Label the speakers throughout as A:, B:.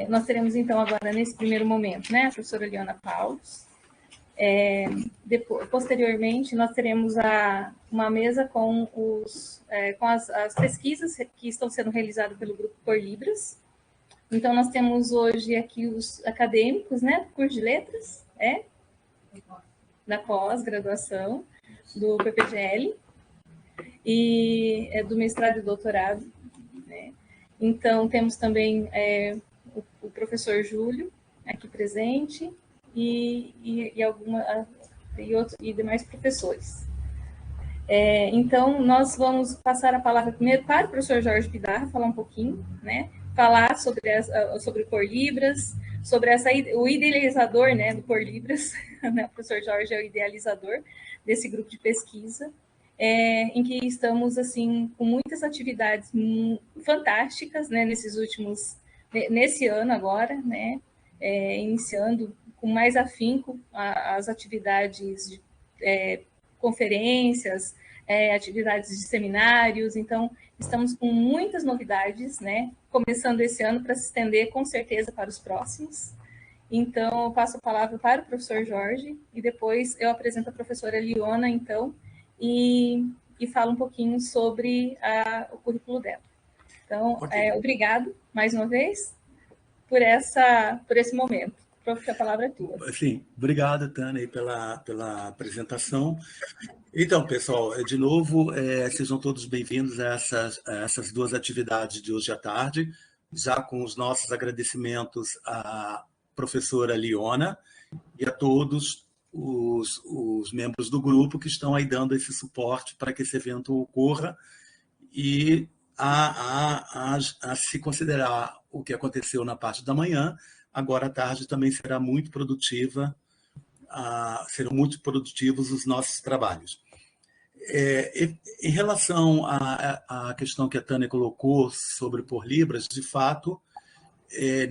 A: Nós teremos, então, agora, nesse primeiro momento, né, a professora Liona Paulos. Posteriormente, nós teremos uma mesa com as pesquisas que estão sendo realizadas pelo Grupo Por Libras. Então, nós temos hoje aqui os acadêmicos, né, do curso de letras, da pós-graduação, do PPGL, e do mestrado e doutorado, né? Então, temos também o professor Júlio aqui presente e demais professores. Então, nós vamos passar a palavra primeiro para o professor Jorge Pidarra, falar um pouquinho, né? Falar sobre o Por Libras, sobre o idealizador, né, do Por Libras, né? O professor Jorge é o idealizador desse grupo de pesquisa, em que estamos, assim, com muitas atividades fantásticas, né, nesse ano agora, né, iniciando com mais afinco as atividades de conferências, atividades de seminários. Então, estamos com muitas novidades, né, começando esse ano para se estender com certeza para os próximos. Então, eu passo a palavra para o professor Jorge e depois eu apresento a professora Liona, então, e falo um pouquinho sobre o currículo dela. Então, obrigado mais uma vez por esse momento. Prof, a palavra é tua.
B: Sim, obrigado, Tânia, aí pela apresentação. Então, pessoal, de novo, sejam todos bem-vindos a essas duas atividades de hoje à tarde, já com os nossos agradecimentos à professora Liona e a todos os membros do grupo que estão aí dando esse suporte para que esse evento ocorra e a se considerar o que aconteceu na parte da manhã, agora à tarde também será muito produtiva, serão muito produtivos os nossos trabalhos. Em relação à questão que a Tânia colocou sobre Por Libras, de fato,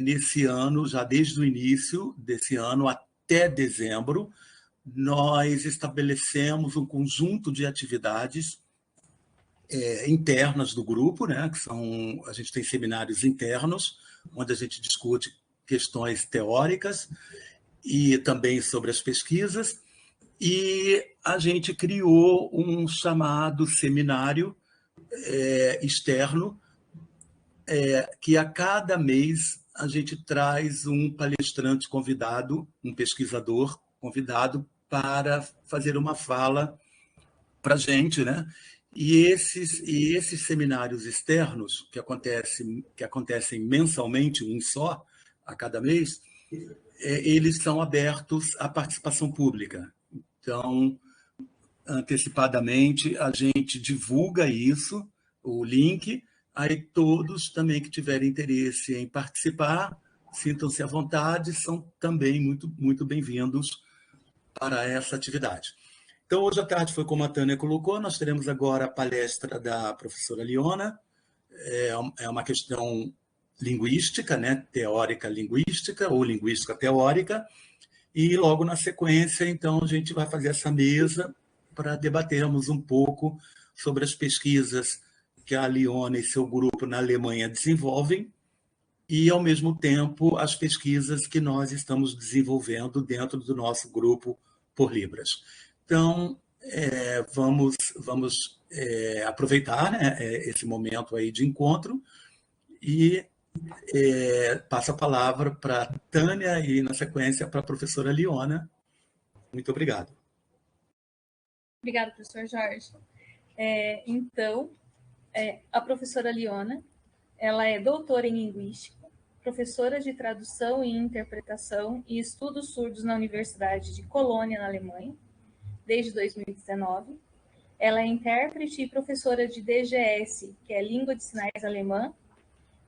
B: nesse ano, já desde o início desse ano até dezembro, nós estabelecemos um conjunto de atividades internas do grupo, né, que a gente tem seminários internos, onde a gente discute questões teóricas e também sobre as pesquisas, e a gente criou um chamado seminário externo, que a cada mês a gente traz um palestrante convidado, um pesquisador convidado para fazer uma fala para a gente, né? E esses seminários externos, que acontecem mensalmente, um só, a cada mês, eles são abertos à participação pública. Então, antecipadamente, a gente divulga isso, o link, aí todos também que tiverem interesse em participar, sintam-se à vontade, são também muito, muito bem-vindos para essa atividade. Então, hoje à tarde foi como a Tânia colocou, nós teremos agora a palestra da professora Liona, é uma questão linguística, né? Teórica linguística ou linguística teórica, e logo na sequência, então, a gente vai fazer essa mesa para debatermos um pouco sobre as pesquisas que a Liona e seu grupo na Alemanha desenvolvem e, ao mesmo tempo, as pesquisas que nós estamos desenvolvendo dentro do nosso grupo Por Libras. Então, vamos aproveitar, né, esse momento aí de encontro e passo a palavra para a Tânia e, na sequência, para a professora Liona. Muito obrigado.
A: Obrigada, professor Jorge. Então, a professora Liona, ela é doutora em Linguística, professora de Tradução e Interpretação e Estudos Surdos na Universidade de Colônia, na Alemanha, desde 2019. Ela é intérprete e professora de DGS, que é Língua de Sinais Alemã,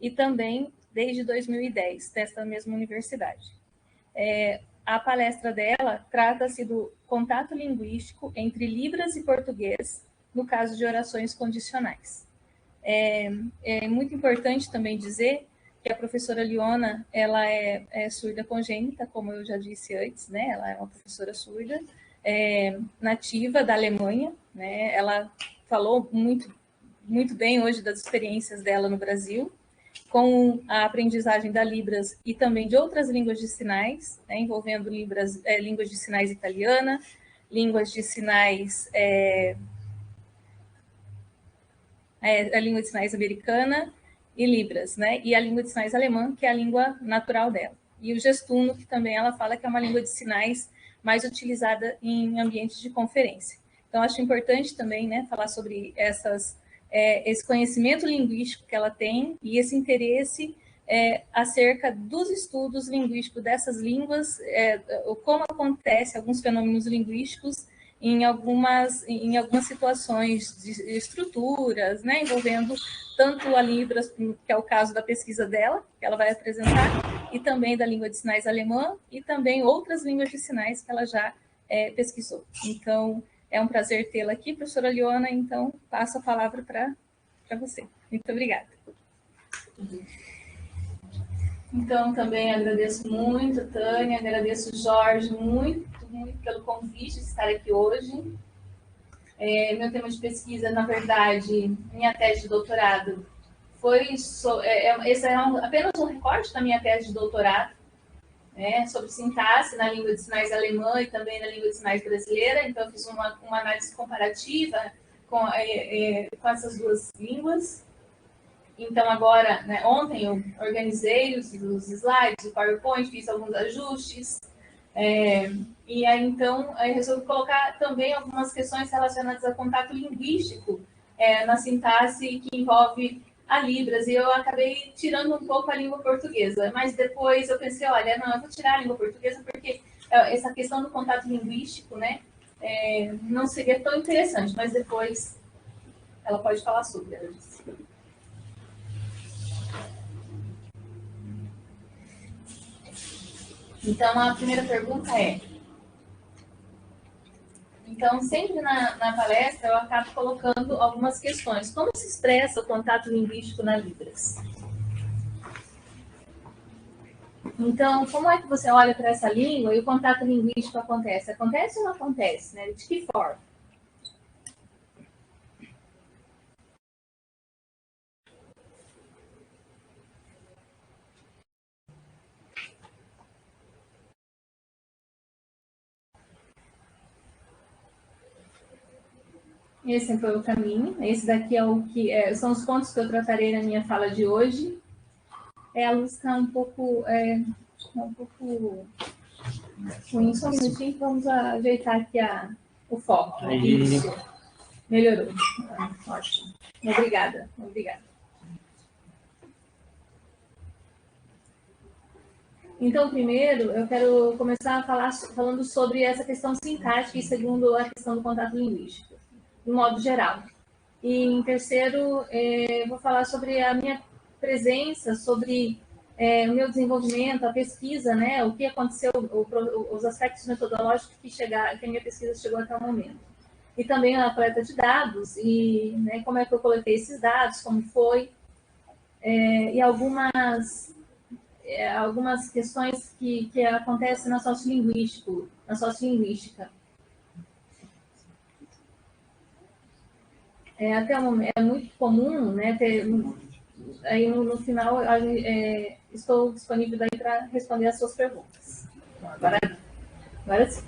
A: e também desde 2010, desta mesma universidade. A palestra dela trata-se do contato linguístico entre Libras e português, no caso de orações condicionais. É muito importante também dizer que a professora Liona, ela é surda congênita, como eu já disse antes, né? Ela é uma professora surda, nativa da Alemanha, né? Ela falou muito, muito bem hoje das experiências dela no Brasil, com a aprendizagem da Libras e também de outras línguas de sinais, né, envolvendo línguas de sinais italiana, línguas de sinais, a língua de sinais americana e Libras, né, e a língua de sinais alemã, que é a língua natural dela. E o Gestuno, que também ela fala que é uma língua de sinais mais utilizada em ambientes de conferência. Então, acho importante também, né, falar sobre esse conhecimento linguístico que ela tem e esse interesse acerca dos estudos linguísticos dessas línguas, como acontece alguns fenômenos linguísticos em algumas situações de estruturas, né, envolvendo tanto a Libras, que é o caso da pesquisa dela, que ela vai apresentar, e também da língua de sinais alemã, e também outras línguas de sinais que ela já pesquisou. Então, é um prazer tê-la aqui, professora Liona, então passo a palavra para você. Muito obrigada. Então, também agradeço muito, Tânia, agradeço, Jorge, muito pelo convite de estar aqui hoje. Meu tema de pesquisa, na verdade, minha tese de doutorado foi... esse é apenas um recorte da minha tese de doutorado, né, sobre sintaxe na língua de sinais alemã e também na língua de sinais brasileira. Então, eu fiz uma análise comparativa com essas duas línguas. Então, agora, né, ontem eu organizei os slides, o PowerPoint, fiz alguns ajustes. E aí, então, resolvi colocar também algumas questões relacionadas a contato linguístico na sintaxe que envolve a Libras, e eu acabei tirando um pouco a língua portuguesa, mas depois eu pensei, olha, não, eu vou tirar a língua portuguesa porque essa questão do contato linguístico, né, não seria tão interessante, mas depois ela pode falar sobre ela. Então, a primeira pergunta é... Então, sempre na palestra, eu acabo colocando algumas questões. Como se expressa o contato linguístico na Libras? Então, como é que você olha para essa língua e o contato linguístico acontece? Acontece ou não acontece? Né? De que forma? Esse foi o caminho. Esse daqui é o que são os pontos que eu tratarei na minha fala de hoje. A luz está um pouco ruim. Só um minutinho, vamos ajeitar aqui o foco. Isso. Melhorou. Ótimo. Obrigada. Então, primeiro, eu quero começar falando sobre essa questão sintática e segundo a questão do contato linguístico, de modo geral. E, em terceiro, vou falar sobre a minha presença, sobre o meu desenvolvimento, a pesquisa, né, o que aconteceu, os aspectos metodológicos que a minha pesquisa chegou até o momento. E também a coleta de dados, e né, como é que eu coletei esses dados, como foi, e algumas questões que acontecem na sociolinguística. Até o momento, é muito comum, né, aí no final, estou disponível para responder as suas perguntas. Agora sim.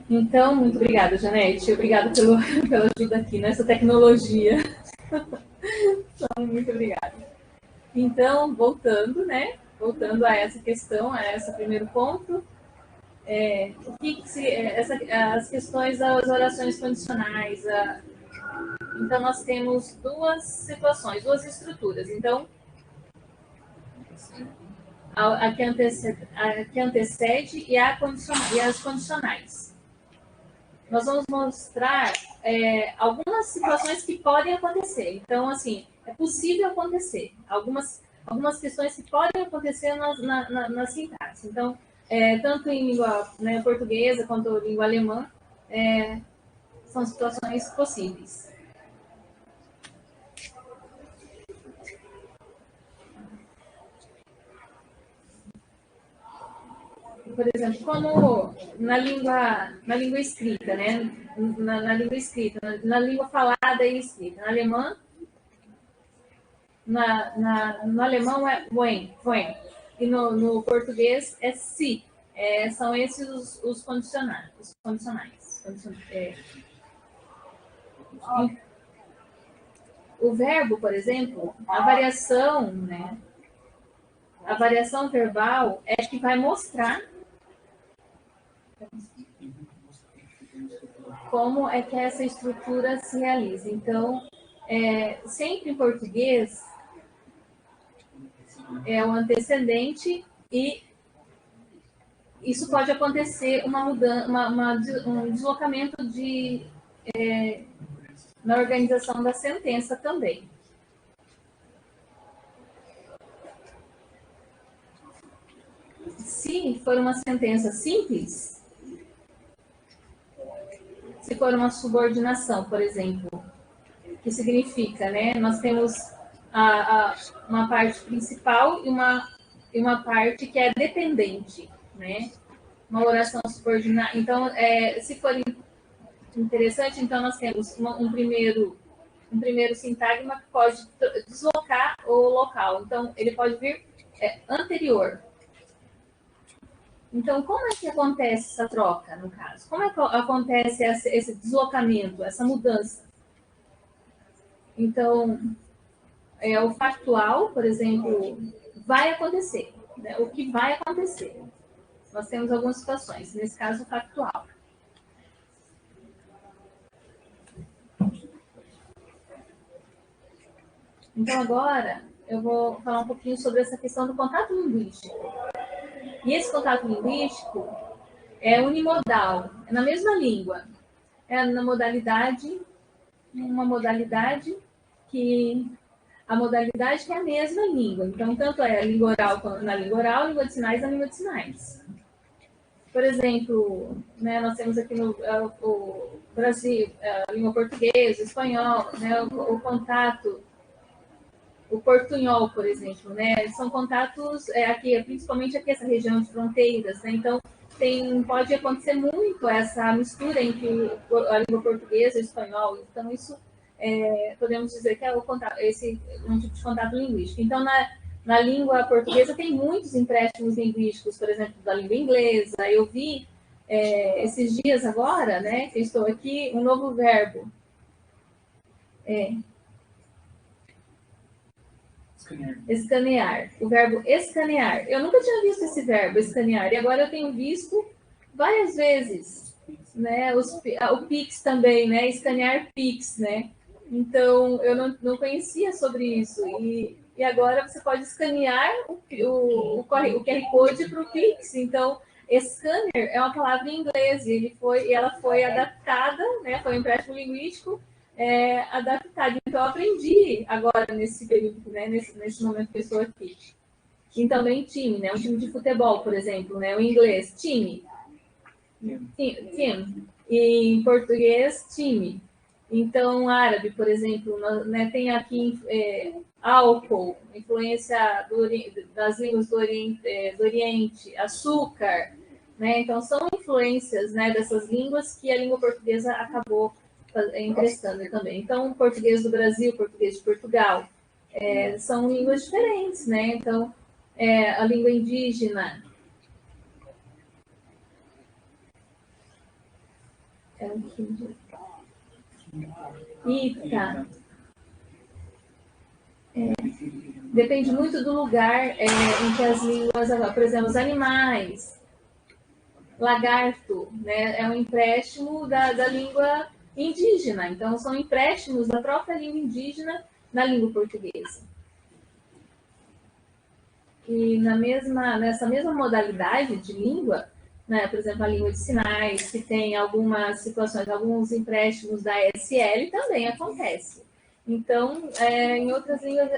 A: Então, muito obrigada, Janete. Obrigada pela ajuda aqui nessa tecnologia. Muito obrigada. Então, voltando a essa questão, a esse primeiro ponto, as questões das orações condicionais. Então, nós temos duas situações, duas estruturas. Então, a que antecede e as condicionais. Nós vamos mostrar algumas situações que podem acontecer. Então, assim, é possível acontecer. Algumas questões que podem acontecer na sintaxe. Então, tanto em língua, né, portuguesa quanto em língua alemã, são situações possíveis. Por exemplo, como na língua escrita, né? Na língua escrita, na língua falada e escrita. Na alemã, no alemão é wenn, e no português é se. São esses os condicionais. O verbo, por exemplo, a variação, né? A variação verbal é que vai mostrar como é que essa estrutura se realiza. Então, sempre em português, é o antecedente e isso pode acontecer um deslocamento na organização da sentença também. Se for uma sentença simples, se for uma subordinação, por exemplo, que significa, né? Nós temos uma parte principal e uma parte que é dependente, né? Uma oração subordinada. Então, se for interessante, então nós temos um primeiro sintagma que pode deslocar o local. Então, ele pode vir anterior. Então, como é que acontece essa troca, no caso? Como é que acontece esse deslocamento, essa mudança? Então, o factual, por exemplo, vai acontecer. Né? O que vai acontecer? Nós temos algumas situações, nesse caso, factual. Então, agora, eu vou falar um pouquinho sobre essa questão do contato linguístico. E esse contato linguístico é unimodal, é na mesma língua. É na modalidade, uma modalidade que... A modalidade que é a mesma língua. Então, tanto é a língua oral na língua oral, a língua de sinais na língua de sinais. Por exemplo, né, nós temos aqui no Brasil a língua portuguesa, o espanhol, né, o contato, o portunhol, por exemplo, né, são contatos aqui, principalmente aqui essa região de fronteiras, né, então pode acontecer muito essa mistura entre a língua portuguesa e o espanhol, então isso podemos dizer que é um tipo de contato linguístico. Então, na língua portuguesa tem muitos empréstimos linguísticos, por exemplo, da língua inglesa. Eu vi esses dias agora, né, que estou aqui, um novo verbo. Escanear. O verbo escanear. Eu nunca tinha visto esse verbo, escanear, e agora eu tenho visto várias vezes. Né? O Pix também, né? Escanear Pix, né? Então, eu não conhecia sobre isso. E agora você pode escanear o QR Code para o Pix. Então, scanner é uma palavra em inglês e ela foi adaptada, né? Foi um empréstimo linguístico adaptado. Então, eu aprendi agora nesse período, né? Nesse momento que eu estou aqui. E também time, né? Um time de futebol, por exemplo, né? O inglês, time. Team. E em português, time. Então, árabe, por exemplo, né, tem aqui álcool, influência das línguas do Oriente, açúcar, né? Então, são influências, né, dessas línguas que a língua portuguesa acabou emprestando também. Então, português do Brasil, português de Portugal, são línguas diferentes, né? Então, a língua indígena, Ita. Depende muito do lugar em que as línguas, por exemplo, os animais, lagarto, né, é um empréstimo da língua indígena. Então, são empréstimos da própria língua indígena na língua portuguesa. E nessa mesma modalidade de língua, né, por exemplo, a língua de sinais, que tem algumas situações, alguns empréstimos da SL, também acontece. Então, em outras línguas,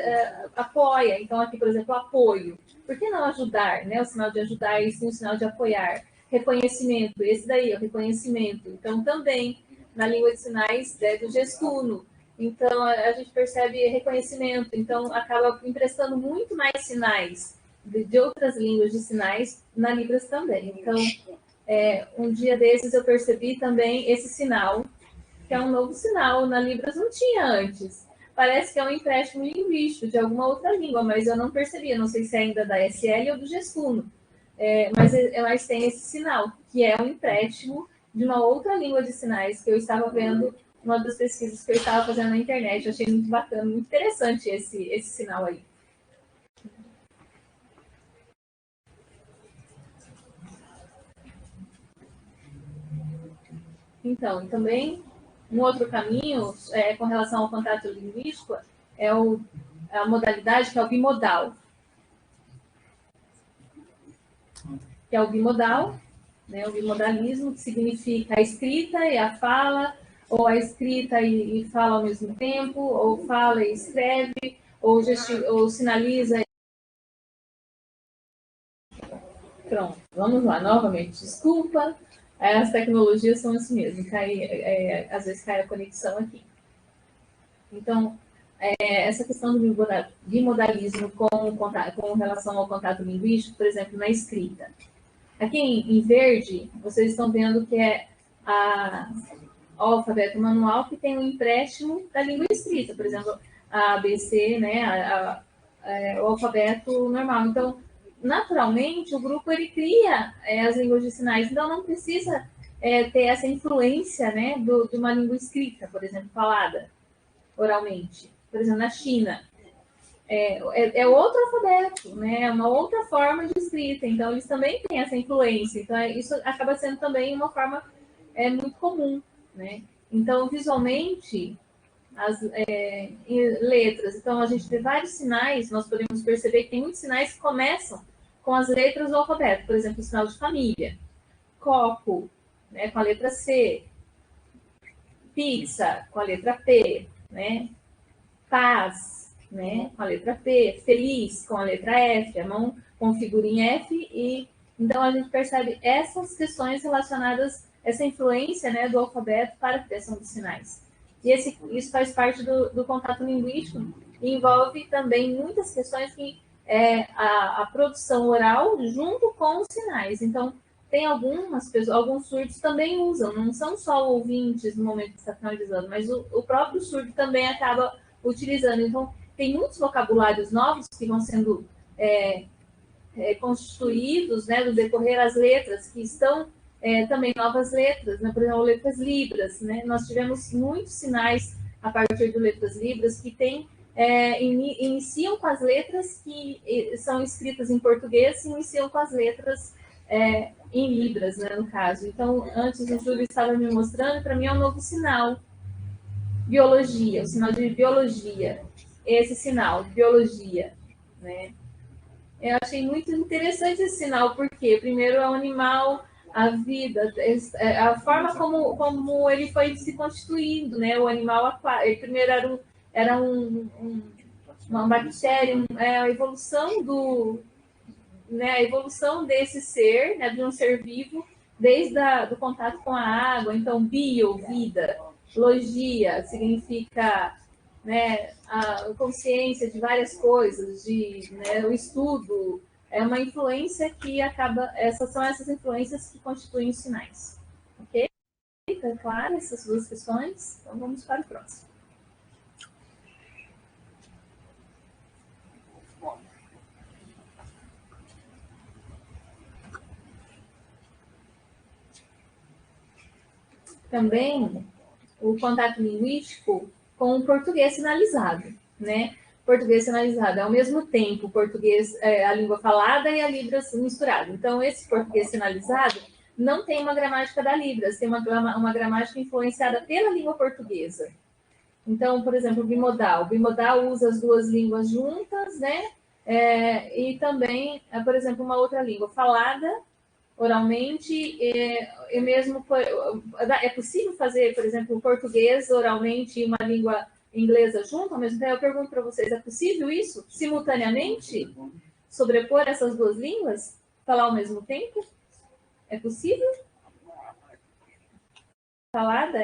A: apoia. Então, aqui, por exemplo, apoio. Por que não ajudar? Né? O sinal de ajudar e sim o sinal de apoiar. Reconhecimento, esse daí, o reconhecimento. Então, também, na língua de sinais, do gestuno. Então, a gente percebe reconhecimento. Então, acaba emprestando muito mais sinais de outras línguas de sinais na Libras também. Então, um dia desses eu percebi também esse sinal, que é um novo sinal, na Libras não tinha antes. parece que é um empréstimo linguístico de alguma outra língua, mas eu não percebi, não sei se é ainda da SL ou do Gestuno, mas tem esse sinal, que é um empréstimo de uma outra língua de sinais que eu estava vendo uma das pesquisas que eu estava fazendo na internet. Eu achei muito bacana, muito interessante esse sinal aí. Então, também, um outro caminho com relação ao contato linguístico é a modalidade que é o bimodal. Que é o bimodal, né, o bimodalismo, que significa a escrita e a fala, ou a escrita e fala ao mesmo tempo, ou fala e escreve, ou sinaliza. Pronto, vamos lá, novamente, desculpa, as tecnologias são assim mesmo, às vezes cai a conexão aqui. Então, essa questão do bimodalismo com relação ao contato linguístico, por exemplo, na escrita. Aqui em verde, vocês estão vendo que é o alfabeto manual que tem um empréstimo da língua escrita, por exemplo, a ABC, né, o alfabeto normal. Então, naturalmente, o grupo ele cria as línguas de sinais, então não precisa ter essa influência, né, de uma língua escrita, por exemplo, falada oralmente. Por exemplo, na China, é outro alfabeto, né? É uma outra forma de escrita, então eles também têm essa influência, então isso acaba sendo também uma forma muito comum, né? Então, visualmente, as letras, então a gente vê vários sinais, nós podemos perceber que tem muitos sinais que começam com as letras do alfabeto, por exemplo, o sinal de família, copo, né, com a letra C, pizza, com a letra P, né? Paz, né, com a letra P, feliz, com a letra F, a mão com figurinha F, e então a gente percebe essas questões relacionadas, essa influência, né, do alfabeto para a criação dos sinais. E isso faz parte do contato linguístico e envolve também muitas questões que a produção oral junto com os sinais. Então, tem algumas pessoas, alguns surdos também usam, não são só ouvintes no momento que está finalizando, mas o próprio surdo também acaba utilizando. Então, tem muitos vocabulários novos que vão sendo constituídos, né, no decorrer as letras, que estão também novas letras, né, por exemplo, letras libras, né, nós tivemos muitos sinais a partir de letras libras que iniciam com as letras que são escritas em português e iniciam com as letras em libras, né, no caso. Então, antes o Júlio estava me mostrando, para mim é um novo sinal. Biologia, o sinal de biologia, esse sinal, biologia, né? Eu achei muito interessante esse sinal, porque primeiro é o animal, a vida, a forma como ele foi se constituindo, né? O animal aquático, primeiro era uma bactéria, a evolução né, a evolução desse ser, né, de um ser vivo, desde do contato com a água. Então, bio, vida, logia, significa, né, a consciência de várias coisas, né, o estudo, é uma influência que são essas influências que constituem os sinais. Ok? Tá claro essas duas questões? Então, vamos para o próximo. Também o contato linguístico com o português sinalizado, né? Português sinalizado é ao mesmo tempo o português, a língua falada e a Libras misturada. Então, esse português sinalizado não tem uma gramática da Libras, tem uma gramática influenciada pela língua portuguesa. Então, por exemplo, o bimodal. O bimodal usa as duas línguas juntas, né? E também, por exemplo, uma outra língua falada oralmente, é possível fazer, por exemplo, o português oralmente e uma língua inglesa junto ao mesmo tempo? Eu pergunto para vocês, é possível isso? Simultaneamente? Sobrepor essas duas línguas? Falar ao mesmo tempo? É possível? Falada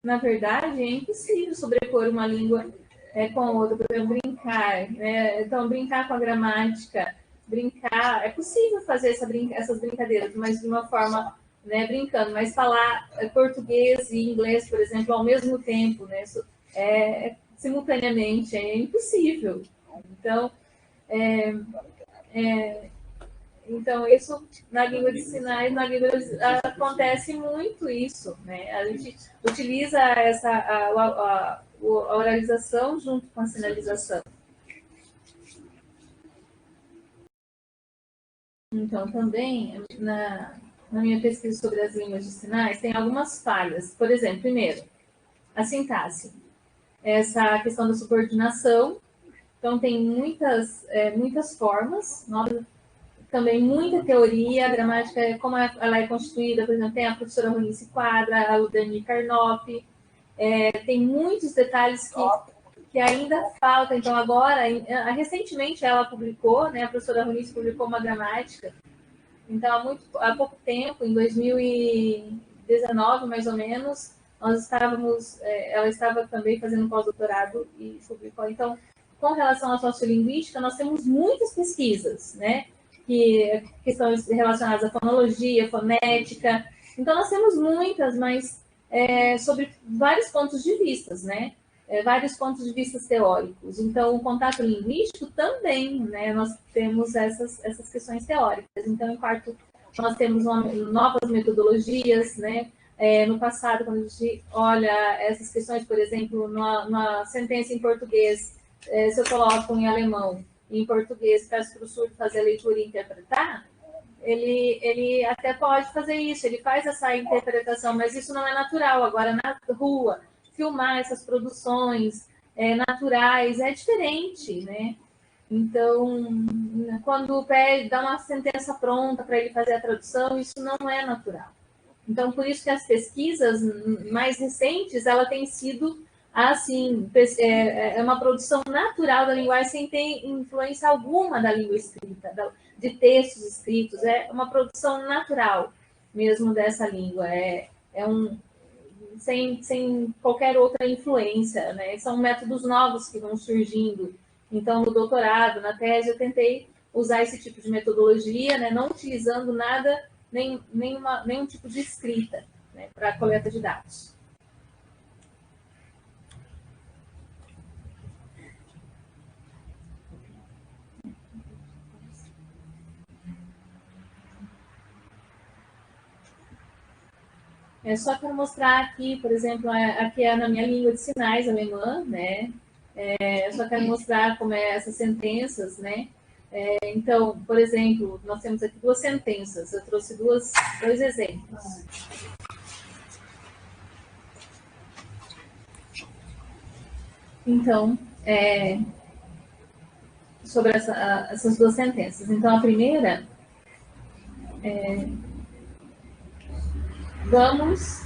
A: na verdade, é impossível sobrepor uma língua com a outra, por exemplo, brincar, né? Então, brincar com a gramática, brincar, é possível fazer essas brincadeiras, mas de uma forma, né, brincando, mas falar português e inglês, por exemplo, ao mesmo tempo, né? simultaneamente, é impossível. Então, então, isso na língua de sinais, acontece muito isso, né? A gente utiliza a oralização junto com a sinalização. Então, também, na minha pesquisa sobre as línguas de sinais, tem algumas falhas. Por exemplo, primeiro, a sintaxe. Essa questão da subordinação. Então, tem muitas formas, também muita teoria, a gramática, como ela é constituída, por exemplo, tem a professora Ronice Quadra, a Ludani Karnoff, tem muitos detalhes que ainda faltam. Então, agora, recentemente ela publicou, né, a professora Ronice publicou uma gramática. Então, há pouco tempo, em 2019, mais ou menos, ela estava também fazendo pós-doutorado e publicou. Então, com relação à sociolinguística, nós temos muitas pesquisas, né? Questões relacionadas à fonologia, fonética. Então, nós temos muitas, mas sobre vários pontos de vista, né? Vários pontos de vista teóricos. Então, o contato linguístico também, né? Nós temos essas questões teóricas. Então, em quarto, nós temos novas metodologias, né? No passado, quando a gente olha essas questões, por exemplo, numa sentença em português, se eu coloco em alemão e em português, peço para o surdo fazer a leitura e interpretar, ele até pode fazer isso, ele faz essa interpretação, mas isso não é natural. Agora, na rua, filmar essas produções naturais é diferente, né? Então, quando dá uma sentença pronta para ele fazer a tradução, isso não é natural. Então, por isso que as pesquisas mais recentes, ela tem sido assim, uma produção natural da linguagem sem ter influência alguma da língua escrita, de textos escritos, é uma produção natural mesmo dessa língua, sem qualquer outra influência, né? São métodos novos que vão surgindo. Então, no doutorado, na tese, eu tentei usar esse tipo de metodologia, né? Não utilizando nada, nenhum tipo de escrita, né? Para a coleta de dados. Só para mostrar aqui, por exemplo, aqui é na minha língua de sinais alemã, né? Eu só quero mostrar como é essas sentenças, né? Então, por exemplo, nós temos aqui duas sentenças. Eu trouxe dois exemplos. Então, sobre essas duas sentenças. Então, a primeira vamos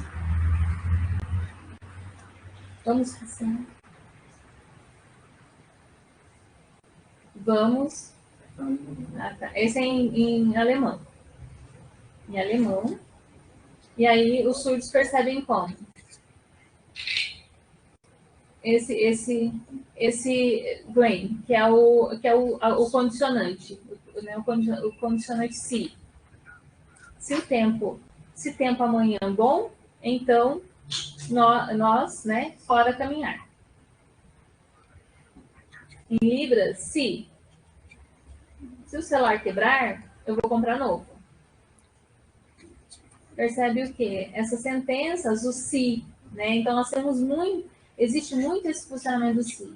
A: passar. Vamos. Tá. Esse é em alemão. Em alemão. E aí os surdos percebem como? Esse brain, que é o condicionante, né? O condicionante se. Se tempo amanhã bom, então nós, né, fora caminhar. Em Libras, se o celular quebrar, eu vou comprar novo. Percebe o quê? Essas sentenças, o se, né? Então, nós temos existe muito esse funcionamento do se.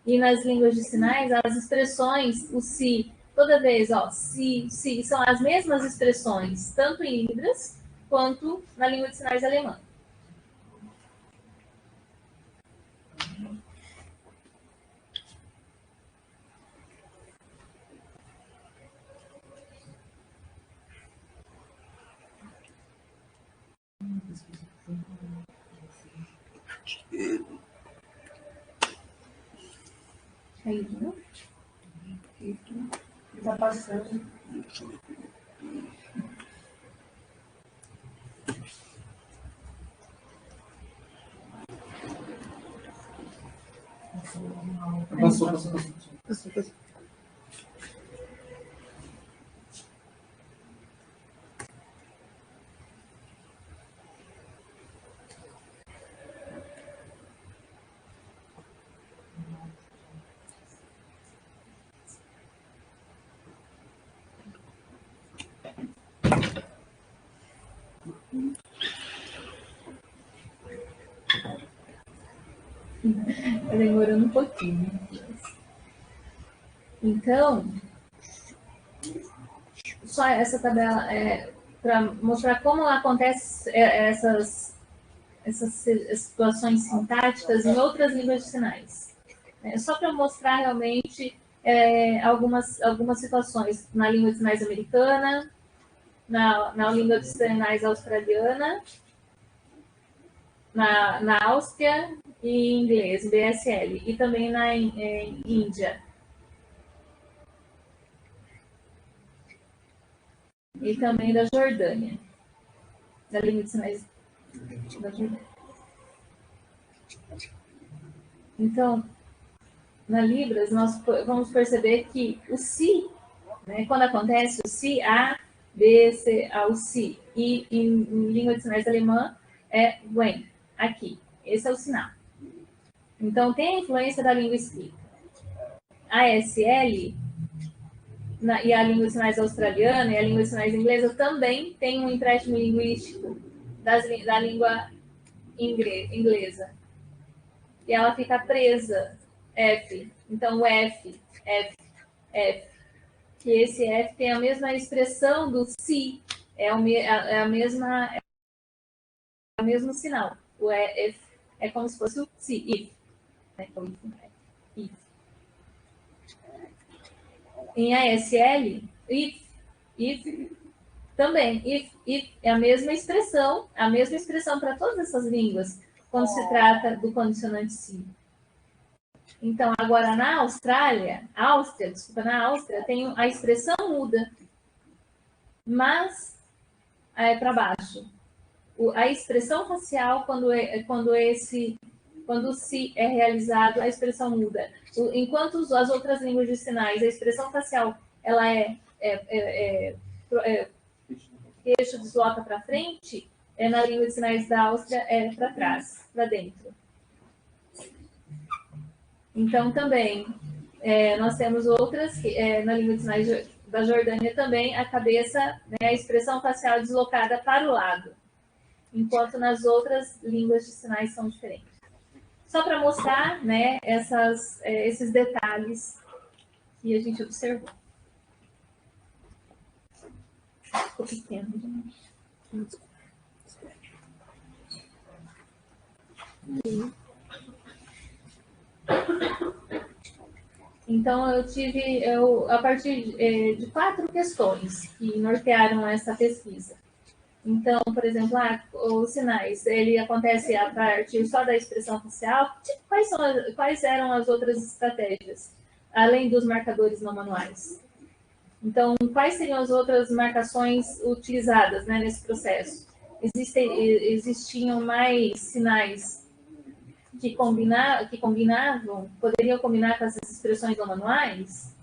A: E nas línguas de sinais, as expressões, o se, toda vez, ó, se, são as mesmas expressões, tanto em Libras quanto na língua de sinais alemã. Aí, não? Está passando. Passou. Está demorando um pouquinho. Então, só essa tabela é para mostrar como acontecem essas situações sintáticas em outras línguas de sinais. Só para mostrar realmente algumas situações na língua de sinais americana, na língua de sinais australiana, na Áustria e em inglês, BSL, e também na Índia. E também da Jordânia, da língua de sinais da Jordânia. Então, na Libras, nós vamos perceber que o si, né, quando acontece o si, A, B, C, A, o si, e em língua de sinais alemã é when, aqui. Esse é o sinal. Então, tem a influência da língua escrita. A SL e a língua de sinais australiana e a língua de sinais inglesa também tem um empréstimo linguístico da língua inglesa. E ela fica presa, F. Então, o F, F, F. Que esse F tem a mesma expressão do si, é o mesmo sinal. O F é como se fosse o si, if. Né? If. Em ASL, if também, if é a mesma expressão para todas essas línguas, quando se trata do condicionante si. Então, agora na Áustria, tem a expressão muda, mas é para baixo. A expressão facial, quando o si é realizado, a expressão muda. Enquanto as outras línguas de sinais, a expressão facial ela queixo desloca para frente, na língua de sinais da Áustria é para trás, para dentro. Então, também, nós temos outras, na língua de sinais da Jordânia também, a cabeça, né, a expressão facial deslocada para o lado, enquanto nas outras línguas de sinais são diferentes. Só para mostrar, né, esses detalhes que a gente observou. Ficou pequeno, gente. Então, a partir de 4 questões que nortearam essa pesquisa. Então, por exemplo, os sinais, ele acontece a partir só da expressão facial. Quais eram as outras estratégias, além dos marcadores não manuais? Então, quais seriam as outras marcações utilizadas, né, nesse processo? Existiam mais sinais que combinavam, poderiam combinar com essas expressões não manuais?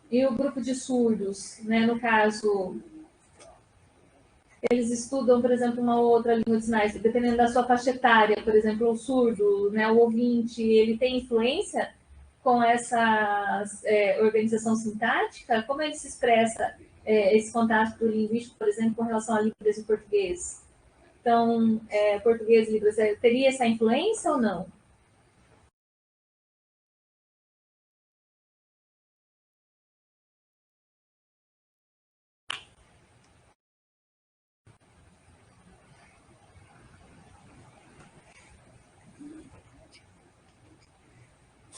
A: E o grupo de surdos, né, no caso, eles estudam, por exemplo, uma outra língua de sinais, dependendo da sua faixa etária, por exemplo, o surdo, né, o ouvinte, ele tem influência com essa organização sintática? Como ele se expressa esse contato linguístico, por exemplo, com relação a Libras e português? Então, português e Libras, teria essa influência ou não?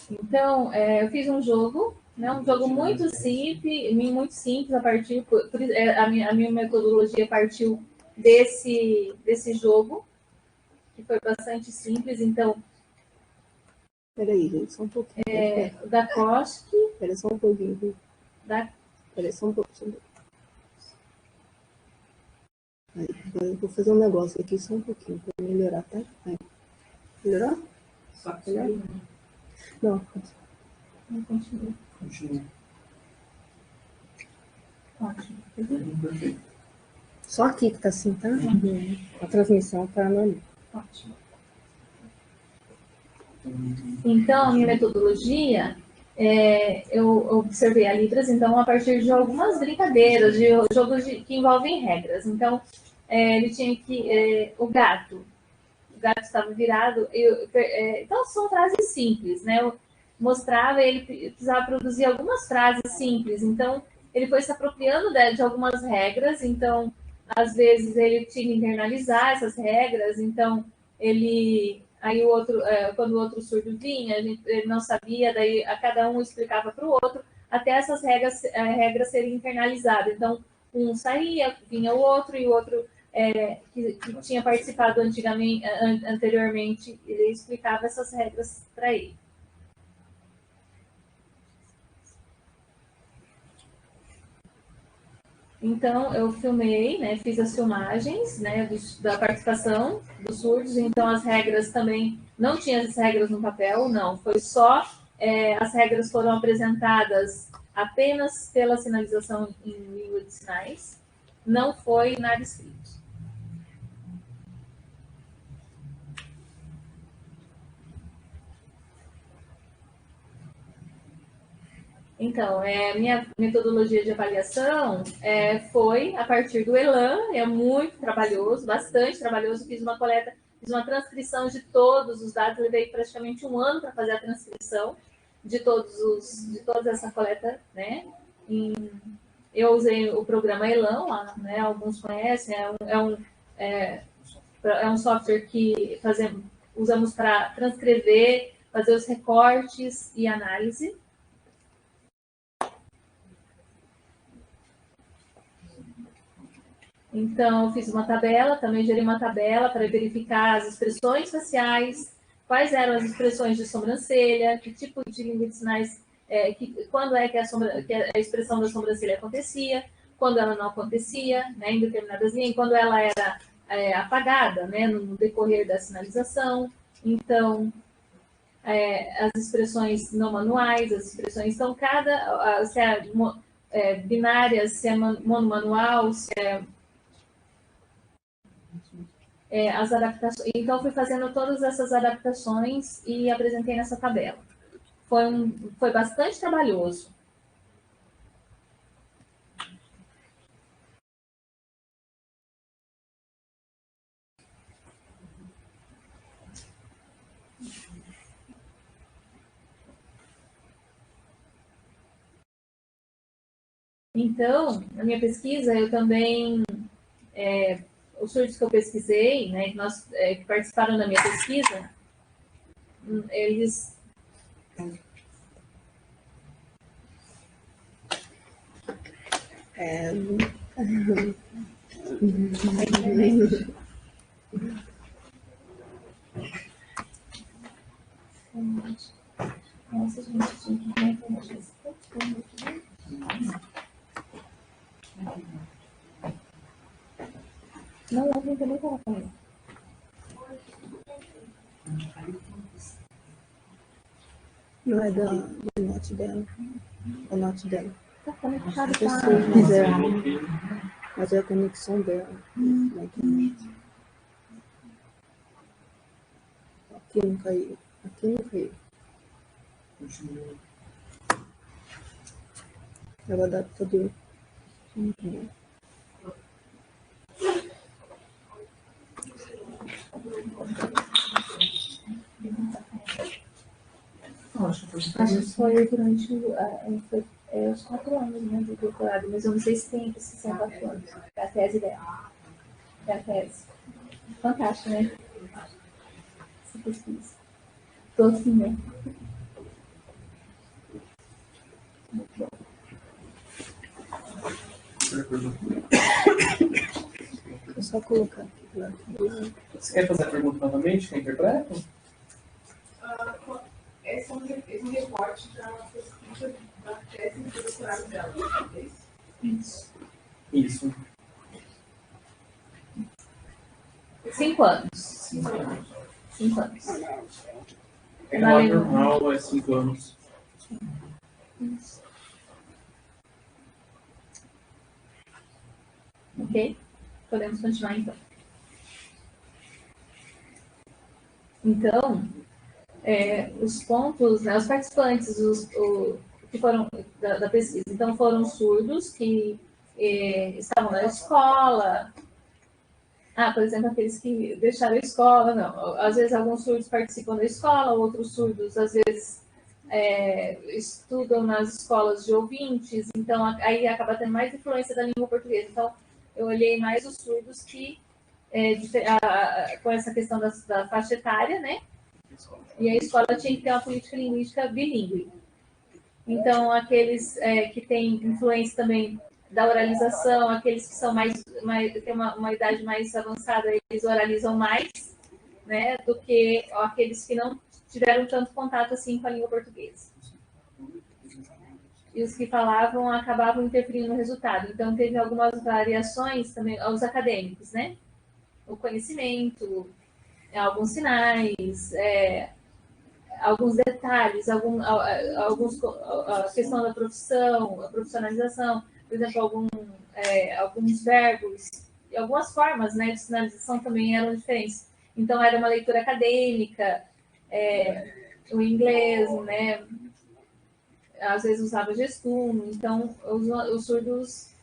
A: Então, eu fiz um jogo, né, um jogo muito simples a partir, a minha metodologia partiu desse jogo, que foi bastante simples. Então,
C: peraí, gente, só um pouquinho.
A: Da Kosk.
C: Peraí, só um pouquinho. Peraí, só um pouquinho. Aí, eu vou fazer um negócio aqui, só um pouquinho, para melhorar, tá? Aí. Melhorou?
B: Só que
C: melhor? Não.
A: Não, continua. Ótimo.
C: Só aqui que tá assim, tá? Uhum. A transmissão tá normal.
A: Ótimo. Então, a minha metodologia, eu observei a Libras, então, a partir de algumas brincadeiras, de jogos que envolvem regras. Então, ele tinha que... o gato gato estava virado. Então, são frases simples, né? Eu mostrava, ele precisava produzir algumas frases simples. Então, ele foi se apropriando de algumas regras. Então, às vezes, ele tinha que internalizar essas regras. Então, aí o outro, quando o outro surdo vinha, ele não sabia, daí a cada um explicava para o outro, até essas regras serem internalizadas. Então, um saía, vinha o outro, e o outro que tinha participado anteriormente, ele explicava essas regras para ele. Então, eu filmei, né, fiz as filmagens, né, da participação dos surdos. Então, as regras também, não tinha as regras no papel, não. Foi só, as regras foram apresentadas apenas pela sinalização em língua de sinais. Não foi nada escrito. Então, minha metodologia de avaliação foi a partir do Elan, é muito trabalhoso, bastante trabalhoso. Fiz uma coleta, fiz uma transcrição de todos os dados, levei praticamente 1 ano para fazer a transcrição de toda essa coleta, né? Eu usei o programa Elan, lá, né? Alguns conhecem, é um software que usamos para transcrever, fazer os recortes e análise. Então, eu fiz uma tabela, também gerei uma tabela para verificar as expressões faciais, quais eram as expressões de sobrancelha, que tipo de língua de sinais, quando é que a expressão da sobrancelha acontecia, quando ela não acontecia, né, em determinadas línguas, quando ela era apagada, né, no decorrer da sinalização. Então, as expressões não manuais, as expressões, então, se é binária, se é monomanual, se as adaptações. Então, fui fazendo todas essas adaptações e apresentei nessa tabela. Foi bastante trabalhoso. Então, na minha pesquisa, eu também... os surdos que eu pesquisei, né, que participaram da minha pesquisa, eles... Nossa, gente, tinha que ver a internet. Não, eu não também estava falando.
C: Não é do note dela. É o note dela.
A: Tá conectado
C: com a... Mas é a conexão dela na internet. Aqui não caiu. Aqui não caiu. Ela dá todo... Muito bom.
A: Acho que foi durante os 4 anos, né, de doutorado, mas eu não sei se tem esses 64 anos. É a tese dela. É a tese. Fantástico, né? Essa pesquisa. Tô assim, né? Muito bom.
C: É só colocar aqui.
D: Você quer fazer a pergunta novamente? Quem interpreta?
E: Esse é um recorte da pesquisa da tese de doutorado dela, é isso?
D: Isso.
A: 5 anos.
E: 5 anos.
A: 5 anos.
D: É que a normal é 5 anos.
A: Isso. Ok? Podemos continuar, então. Então, os pontos, né, os participantes que foram da pesquisa, então foram surdos que estavam na escola, por exemplo, aqueles que deixaram a escola, não. Às vezes alguns surdos participam da escola, outros surdos, às vezes, estudam nas escolas de ouvintes, então aí acaba tendo mais influência da língua portuguesa. Então, eu olhei mais os surdos que, com essa questão da faixa etária, né? E a escola tinha que ter uma política linguística bilíngue. Então, aqueles que têm influência também da oralização, aqueles que são têm uma idade mais avançada, eles oralizam mais, né, do que aqueles que não tiveram tanto contato assim com a língua portuguesa. E os que falavam acabavam interferindo no resultado. Então, teve algumas variações também aos acadêmicos, né? O conhecimento, alguns sinais, alguns detalhes, a questão da profissão, a profissionalização, por exemplo, alguns verbos e algumas formas, né, de sinalização também eram diferentes. Então, era uma leitura acadêmica, o inglês, né, às vezes usava gestuno. Então, os surdos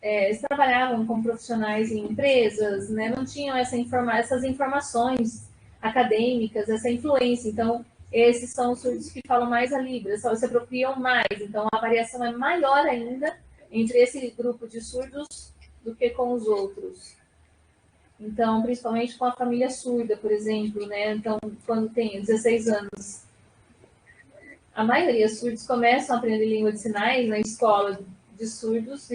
A: eles trabalhavam como profissionais em empresas, né, não tinham essas informações acadêmicas, essa influência. Então, esses são os surdos que falam mais a Libra, só se apropriam mais. Então, a variação é maior ainda entre esse grupo de surdos do que com os outros. Então, principalmente com a família surda, por exemplo, né? Então, quando tem 16 anos, a maioria dos surdos começam a aprender língua de sinais na escola de surdos,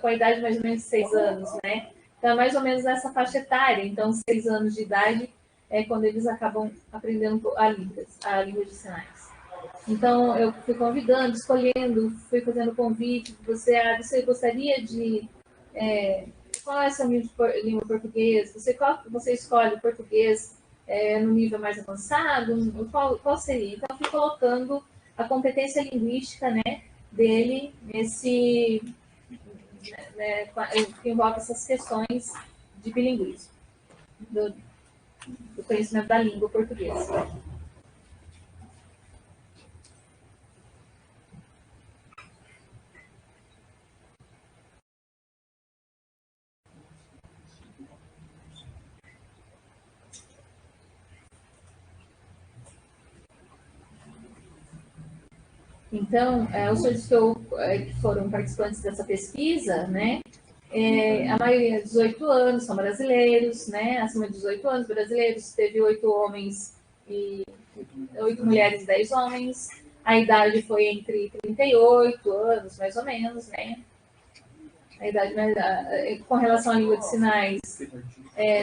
A: com a idade mais ou menos de 6 anos, né? Então, é mais ou menos nessa faixa etária. Então, 6 anos de idade é quando eles acabam aprendendo a língua de sinais. Então, eu fui convidando, escolhendo, fui fazendo convite. Você gostaria de... qual é a sua língua portuguesa? Você escolhe português no nível mais avançado? Qual seria? Então, eu fui colocando a competência linguística, né, dele nesse... Né, que envolve essas questões de bilinguismo, do conhecimento da língua portuguesa. Então, os surdos que foram participantes dessa pesquisa, né, a maioria, 18 anos, são brasileiros, né, acima de 18 anos, brasileiros, teve 8 homens e 8 mulheres e 10 homens, a idade foi entre 38 anos, mais ou menos, né, a idade, com relação à língua de sinais,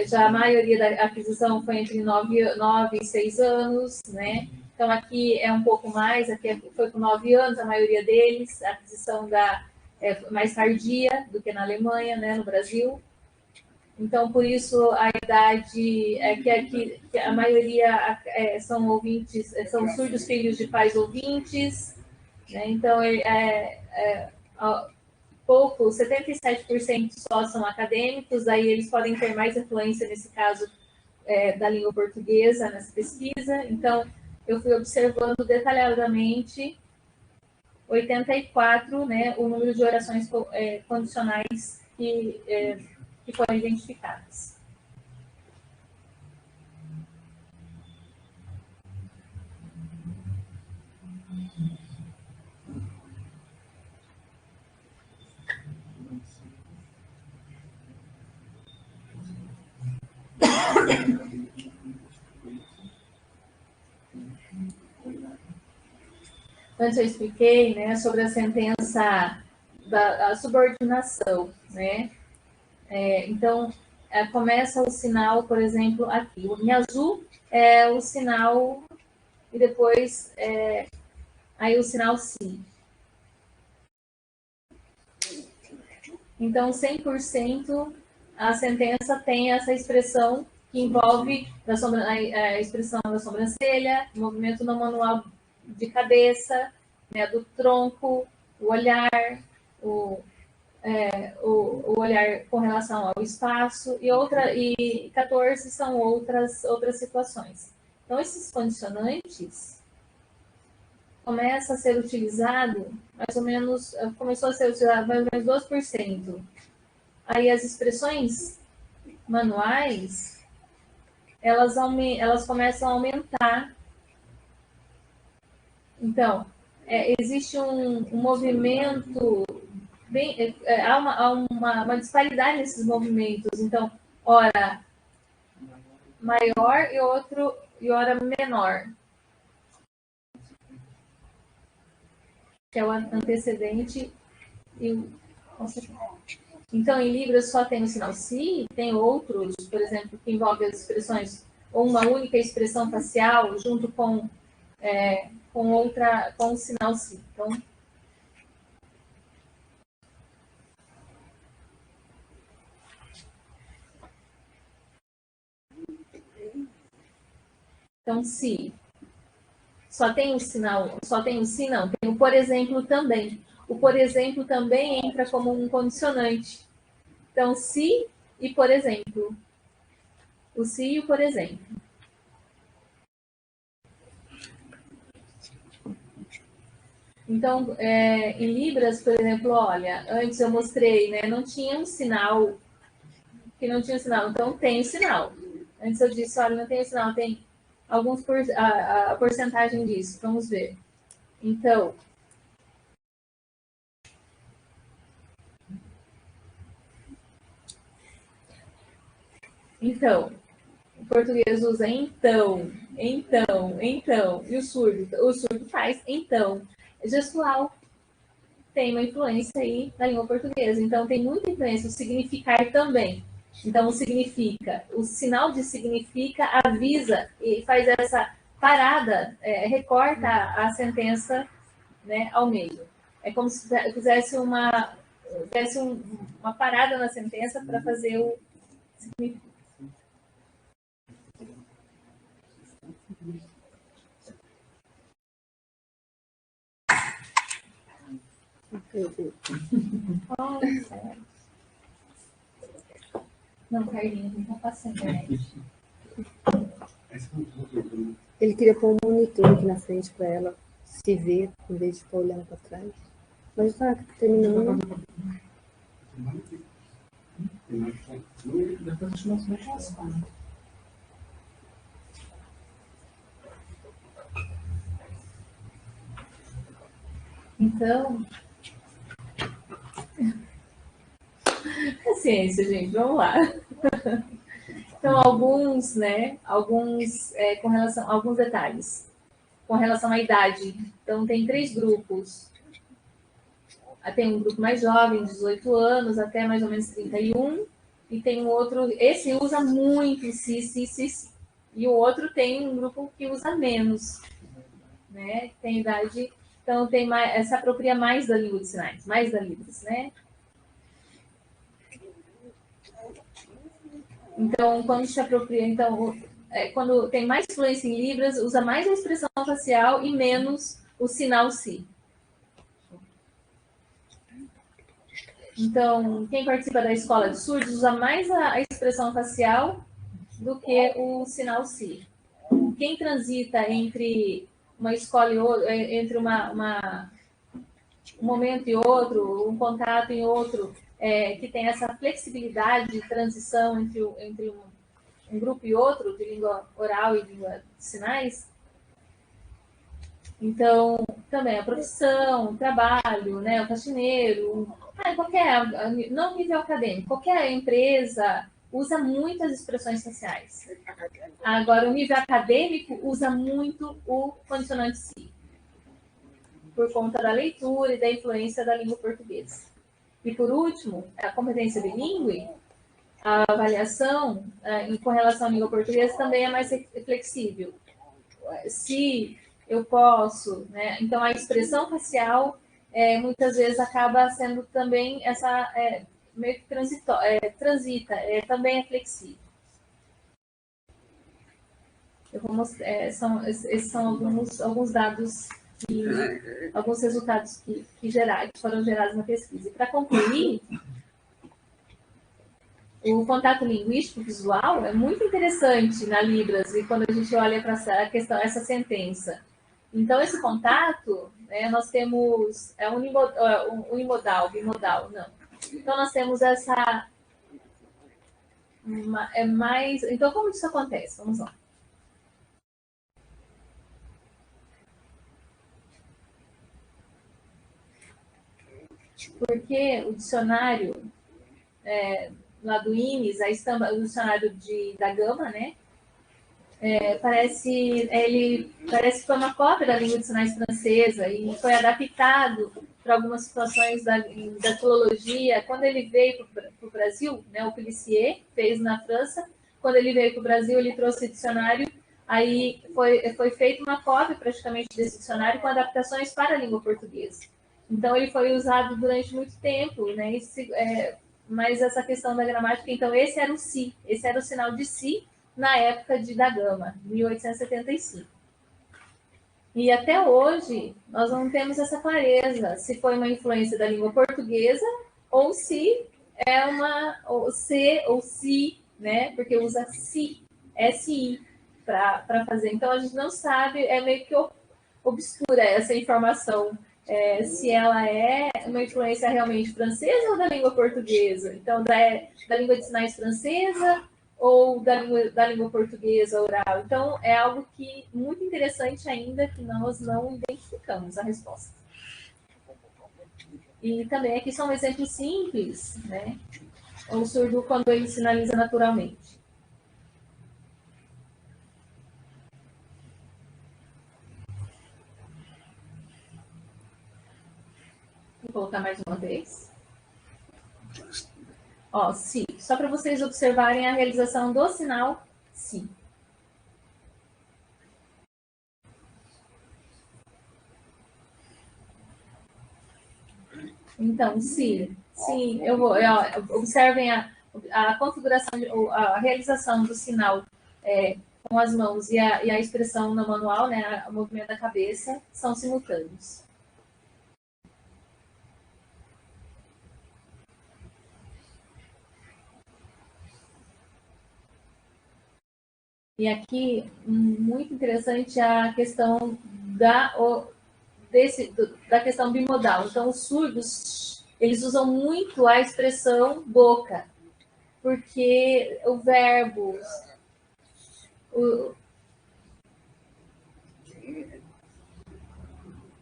A: já a maioria da aquisição foi entre 9 e 6 anos, né, então aqui é um pouco mais, aqui foi com 9 anos, a maioria deles, a aquisição mais tardia do que na Alemanha, né, no Brasil. Então, por isso, a idade que a maioria são ouvintes, são surdos filhos de pais ouvintes, né? Então, pouco, 77% só são acadêmicos, aí eles podem ter mais influência, nesse caso, da língua portuguesa, nessa pesquisa. Então, eu fui observando detalhadamente 84, né, o número de orações condicionais que foram identificadas. Antes eu expliquei, né, sobre a sentença da subordinação, né? Então, começa o sinal, por exemplo, aqui. Em azul é o sinal e depois aí o sinal sim. Então, 100% a sentença tem essa expressão que envolve a expressão da sobrancelha, movimento no manual de cabeça, né, do tronco, o olhar, o olhar com relação ao espaço, e 14 são outras situações. Então, esses condicionantes começa a ser utilizado, mais ou menos, começou a ser utilizado mais ou menos 2%. Aí as expressões manuais, elas começam a aumentar. Então, existe um movimento, há uma disparidade nesses movimentos. Então, ora maior e ora menor. Que é o antecedente e o consequente. Então, em Libras só tem o sinal si, tem outros, por exemplo, que envolvem as expressões, ou uma única expressão facial junto com o sinal si. Então, si. Só tem o sinal, só tem o si, não. Tem o por exemplo também. O por exemplo também entra como um condicionante. Então, se e por exemplo. O se e o por exemplo. Então, em Libras, por exemplo, olha, antes eu mostrei, né? Não tinha um sinal, que não tinha sinal. Então, tem o sinal. Antes eu disse, olha, não tem o sinal, tem a porcentagem disso. Vamos ver. Então, o português usa então, e o surdo faz então. É gestual, tem uma influência aí na língua portuguesa. Então, tem muita influência o significar também. Então, o sinal de significa avisa e faz essa parada, recorta a sentença, né, ao meio. É como se fizesse uma parada na sentença para fazer o significado. Não, Carlinhos, não tá passando, né?
C: Ele queria pôr um monitor aqui na frente para ela se ver, em vez de ficar olhando para trás. Mas já está terminando.
A: Então, paciência, gente, vamos lá. Então, alguns detalhes com relação à idade. Então, tem 3 grupos. Tem um grupo mais jovem, 18 anos, até mais ou menos 31, e tem um outro, esse usa muito si, e o outro tem um grupo que usa menos, né? Tem idade, então tem mais, se apropria mais da língua de sinais, mais da Libras, né? Então, quando se apropria, quando tem mais fluência em Libras, usa mais a expressão facial e menos o sinal si. Então, quem participa da escola de surdos usa mais a expressão facial do que o sinal si. Quem transita entre uma escola e outra, entre um momento e outro, um contato e outro, que tem essa flexibilidade de transição entre um grupo e outro, de língua oral e língua de sinais. Então, também a profissão, o trabalho, né, o faxineiro, não nível acadêmico, qualquer empresa usa muitas expressões faciais. Agora, o nível acadêmico usa muito o condicionante si, por conta da leitura e da influência da língua portuguesa. E, por último, a competência bilíngue, a avaliação com relação à língua portuguesa também é mais flexível. Se eu posso, né? Então, a expressão facial muitas vezes acaba sendo também essa meio que transita, também é flexível. Eu vou mostrar, esses são alguns dados, alguns resultados que foram gerados na pesquisa. E para concluir, o contato linguístico visual é muito interessante na Libras, e quando a gente olha para essa sentença. Então, esse contato, nós temos unimodal, bimodal, não. Então, nós temos é mais... Então, como isso acontece? Vamos lá. Porque o dicionário lá do INES, o dicionário da Gama, né? Ele parece que foi uma cópia da língua de sinais francesa e foi adaptado para algumas situações da filologia. Quando ele veio para o Brasil, né, o Pellissier fez na França, quando ele veio para o Brasil, ele trouxe o dicionário, aí foi feita uma cópia praticamente desse dicionário com adaptações para a língua portuguesa. Então, ele foi usado durante muito tempo, né? Mas essa questão da gramática, então, esse era o si, esse era o sinal de si, na época da Gama, 1875. E até hoje, nós não temos essa clareza se foi uma influência da língua portuguesa ou se é ou se ou si, né? Porque usa si, SI, para fazer. Então, a gente não sabe, é meio que obscura essa informação, se ela é uma influência realmente francesa ou da língua portuguesa. Então, da língua de sinais francesa ou da língua portuguesa oral. Então, é algo que muito interessante ainda que nós não identificamos a resposta. E também aqui são exemplos simples, né? O surdo quando ele sinaliza naturalmente. Vou colocar mais uma vez. Ó, si. Só para vocês observarem a realização do sinal si. Então, sim, eu vou. Observem a configuração, a realização do sinal com as mãos e a expressão no manual, né, o movimento da cabeça, são simultâneos. E aqui, muito interessante a questão da questão bimodal. Então, os surdos, eles usam muito a expressão boca, porque o verbo,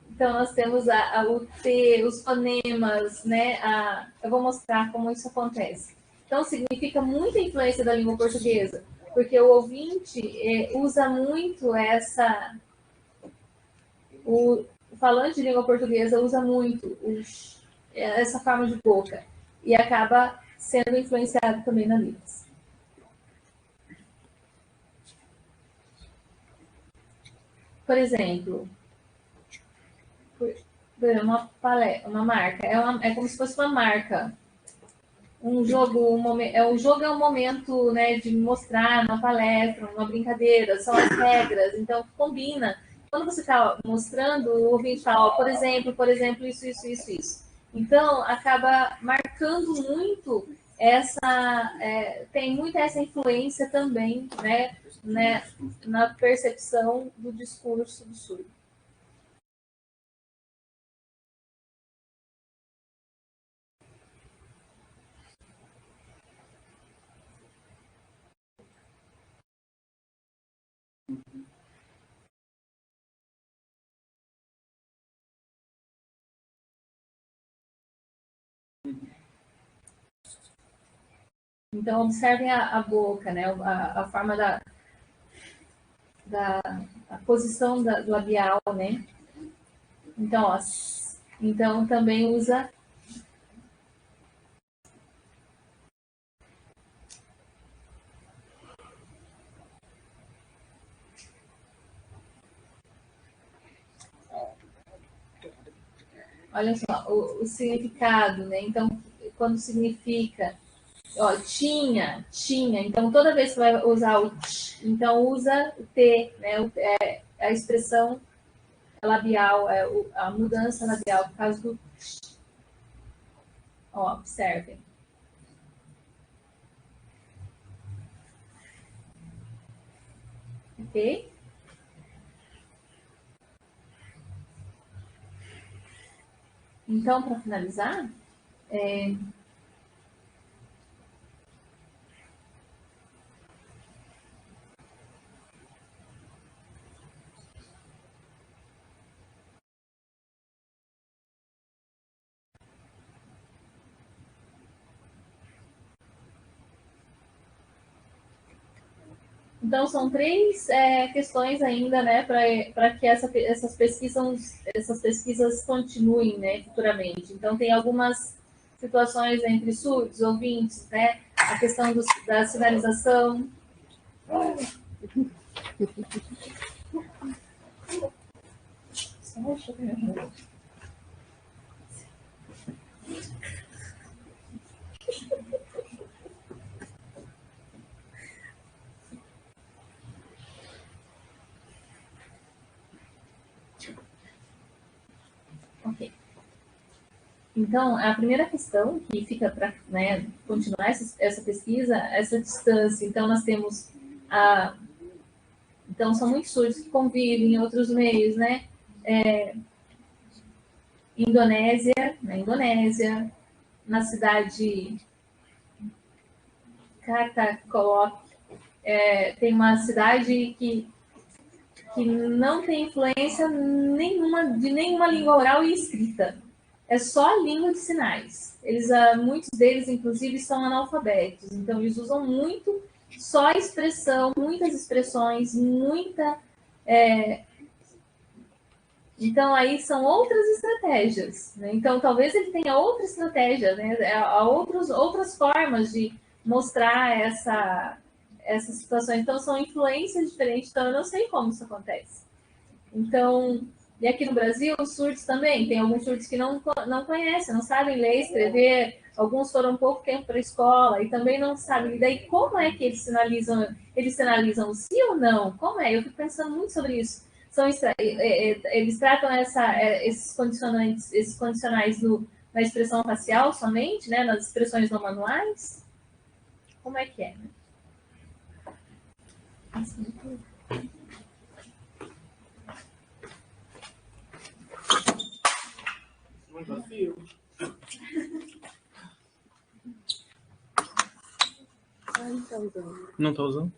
A: então, nós temos o T, os fonemas, né? Eu vou mostrar como isso acontece. Então, significa muita influência da língua portuguesa, porque o ouvinte usa muito o falante de língua portuguesa usa muito essa forma de boca e acaba sendo influenciado também na língua. Por exemplo, uma marca, é como se fosse uma marca. Um jogo é um momento, né, de mostrar uma palestra, uma brincadeira, são as regras, então combina. Quando você está mostrando, o ouvinte fala, por exemplo, isso. Então, acaba marcando muito tem muita essa influência também, né, na percepção do discurso do surdo. Então, observem a boca, né? A forma a posição labial, né? Então, ó, então também usa olha só, o significado, né? Então, quando significa, ó, tinha, então toda vez que vai usar o t, então usa o t, né? A expressão labial, a mudança labial por causa do t. Ó, observem. Ok? Então, para finalizar, Então, são três questões ainda, né, para que essas pesquisas continuem, né, futuramente. Então, tem algumas situações entre surdos, ouvintes, né, a questão da sinalização. Ok. Então, a primeira questão que fica para, né, continuar essa pesquisa, essa distância. Então, nós temos então, são muitos surdos que convivem em outros meios, né? Na Indonésia, na cidade Karakoram, tem uma cidade que não tem influência de nenhuma língua oral e escrita. É só a língua de sinais. Muitos deles, inclusive, são analfabetos. Então, eles usam muito só expressão, muitas expressões, Então, aí são outras estratégias. Né? Então, talvez ele tenha outra estratégia, né? Há outras formas de mostrar essa situação. Então, são influências diferentes. Então, eu não sei como isso acontece. Então, e aqui no Brasil, os surdos também. Tem alguns surdos que não conhecem, não sabem ler, escrever. Alguns foram pouco tempo para a escola e também não sabem. E daí, como é que eles sinalizam? Eles sinalizam sim ou não? Como é? Eu fico pensando muito sobre isso. Eles tratam esses condicionais na expressão facial somente, né? Nas expressões não manuais? Como é que é? Né?
D: Um desafio.
F: Não está usando?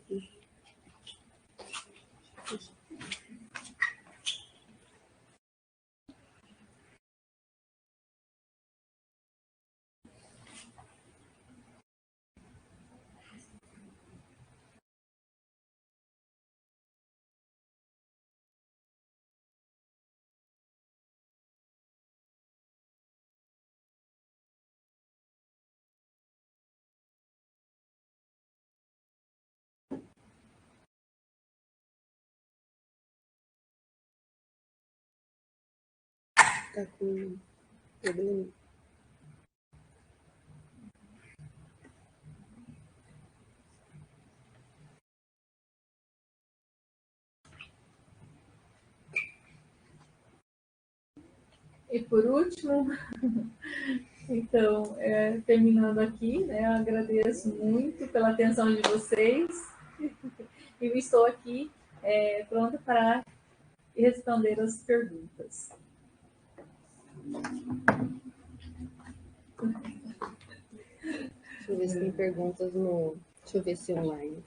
C: Tá com problema.
A: E por último, então, terminando aqui, né, eu agradeço muito pela atenção de vocês e estou aqui pronta para responder as perguntas.
C: Deixa eu ver se tem perguntas no... Deixa eu ver se online.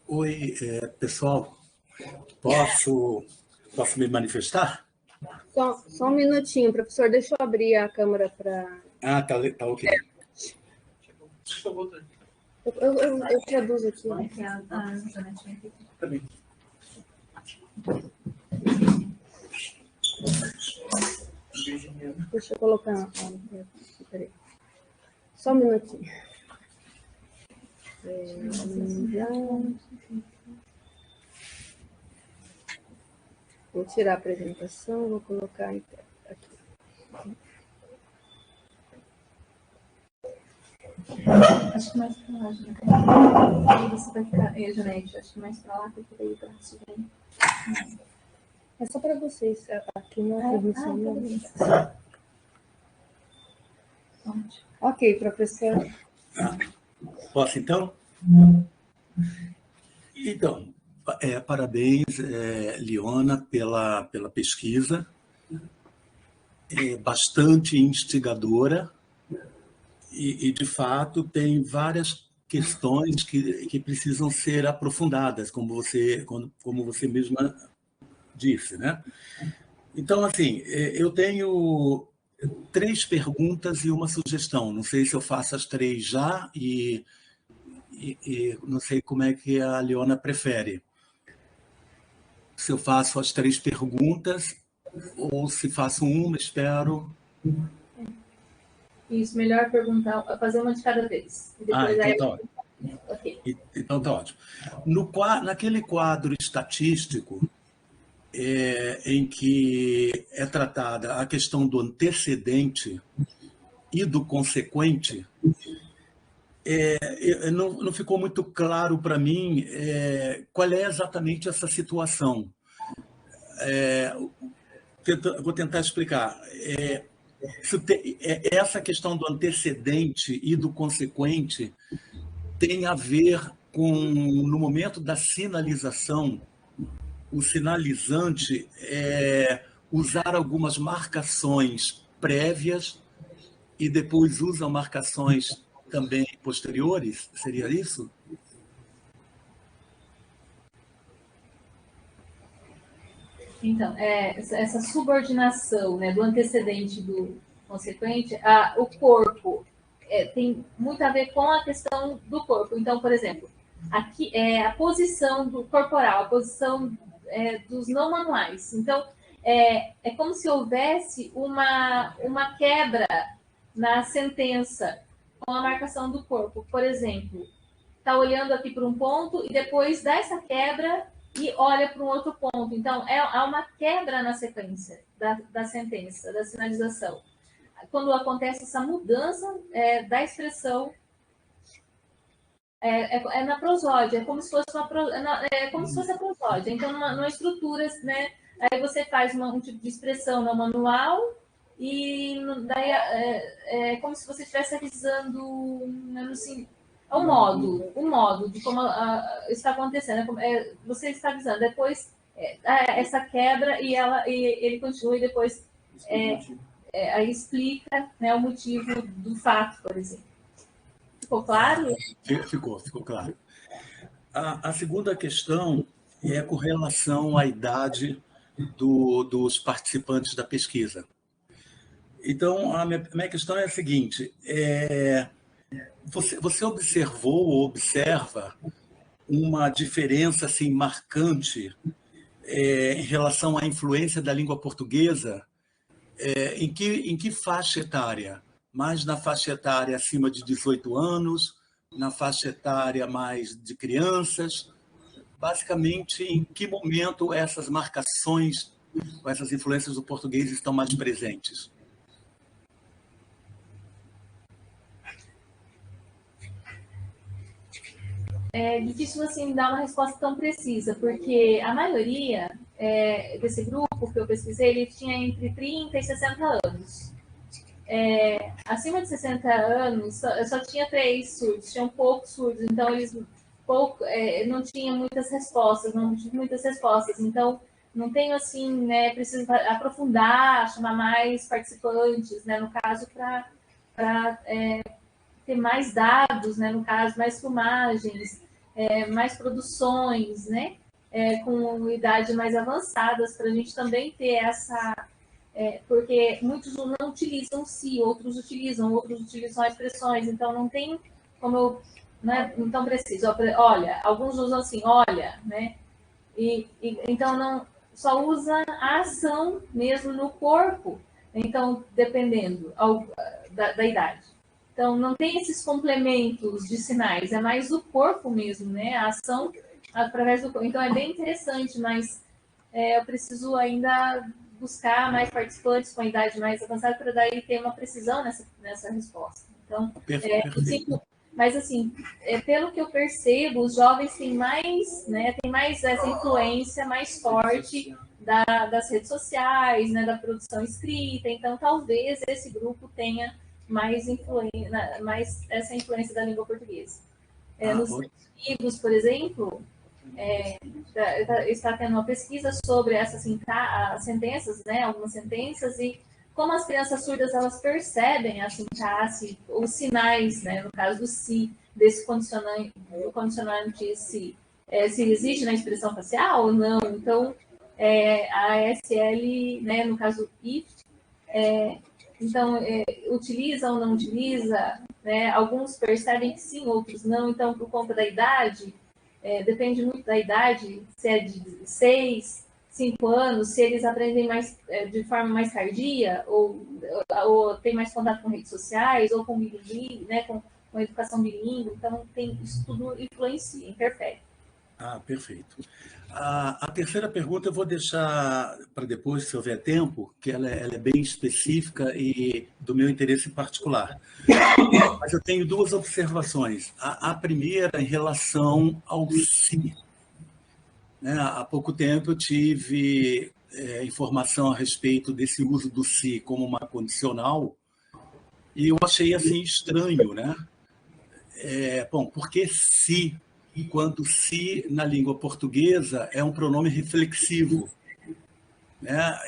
B: Oi, pessoal, posso me manifestar?
C: Só um minutinho, professor, deixa eu abrir a câmera para...
B: Ah, tá ok.
C: Eu traduzo aqui.
B: Tá bem.
C: Deixa eu colocar... Peraí. Só um minutinho. Vou tirar a apresentação, vou colocar aqui.
A: Acho que mais para lá, Janete. Você vai ficar... Janete, acho que mais para lá, porque daí para subir.
C: É só para vocês, aqui na transmissão. Ok, professor.
B: Posso, então? Então, parabéns, Liona, pela pesquisa. Bastante instigadora e, de fato, tem várias questões que precisam ser aprofundadas, como você mesma disse, né? Então, assim, eu tenho 3 perguntas e uma sugestão. Não sei se eu faço as 3 já e não sei como é que a Leona prefere. Se eu faço as 3 perguntas ou se faço uma, espero.
A: Isso, melhor perguntar, fazer uma de cada vez. E depois
B: então
A: aí...
B: tá ótimo.
A: Okay.
B: Então tá ótimo. Naquele quadro estatístico em que é tratada a questão do antecedente e do consequente, não ficou muito claro para mim qual é exatamente essa situação. Vou tentar explicar. Essa questão do antecedente e do consequente tem a ver com, no momento da sinalização, o sinalizante usar algumas marcações prévias e depois usa marcações também posteriores? Seria isso?
A: Então, essa subordinação, né, do antecedente e do consequente, o corpo tem muito a ver com a questão do corpo. Então, por exemplo, aqui é a posição do corporal, a posição dos não manuais. Então, é como se houvesse uma quebra na sentença com a marcação do corpo. Por exemplo, está olhando aqui para um ponto e depois dá essa quebra e olha para um outro ponto. Então, há uma quebra na sequência da sentença, da sinalização. Quando acontece essa mudança da expressão, na prosódia, é como se fosse a prosódia. Então, numa estrutura, né? Aí você faz um tipo de expressão no manual e daí é como se você estivesse avisando, assim, o modo de como está acontecendo. Você está avisando, depois essa quebra e ele continua e depois aí explica, né, o motivo do fato, por exemplo. Ficou claro?
B: Ficou claro. A segunda questão é com relação à idade dos participantes da pesquisa. Então, a minha questão é a seguinte: você observou ou observa uma diferença assim, marcante em relação à influência da língua portuguesa? Em que faixa etária? Mais na faixa etária acima de 18 anos, na faixa etária mais de crianças? Basicamente, em que momento essas marcações, essas influências do português estão mais presentes?
A: É difícil assim dar uma resposta tão precisa, porque a maioria desse grupo que eu pesquisei, ele tinha entre 30 e 60 anos. Acima de 60 anos, só tinha 3 surdos, tinham poucos surdos, então eles não tinham muitas respostas, então não tenho assim, né, preciso aprofundar, chamar mais participantes, né, no caso, para ter mais dados, né, no caso, mais filmagens, mais produções, né, com idade mais avançadas, para a gente também ter essa... porque muitos não utilizam si, outros utilizam as expressões, então não tem como eu... não tão preciso. Olha, alguns usam assim, olha, né, então não... Só usa a ação mesmo no corpo, então, dependendo da idade. Então, não tem esses complementos de sinais, é mais o corpo mesmo, né? A ação através do corpo. Então, é bem interessante, mas eu preciso ainda buscar mais participantes com a idade mais avançada para daí ter uma precisão nessa resposta. Então, mas assim, pelo que eu percebo, os jovens têm mais, né? Tem mais essa influência mais forte das redes sociais, né? Da produção escrita. Então, talvez esse grupo tenha mais essa influência da língua portuguesa. Nos livros, por exemplo, está tendo uma pesquisa sobre essas sentenças, né, algumas sentenças, e como as crianças surdas elas percebem a sintaxe, os sinais, né, no caso do si. desse condicionante, do condicionante se existe na expressão facial ou não. Então, a SL, né, no caso if, então, utiliza ou não utiliza, né? Alguns percebem que sim, outros não. Então, por conta da idade, depende muito da idade, se é de 6, 5 anos, se eles aprendem mais de forma mais tardia, ou tem mais contato com redes sociais, ou com bilingue, né? Com educação bilíngue. Então, isso tudo influencia, interfere.
B: Ah, perfeito. A terceira pergunta eu vou deixar para depois, se houver tempo, que ela é bem específica e do meu interesse particular. Mas eu tenho duas observações. A primeira em relação ao se. Né? Há pouco tempo eu tive informação a respeito desse uso do se como uma condicional e eu achei assim estranho, né? Bom, porque se, quando se na língua portuguesa é um pronome reflexivo, né?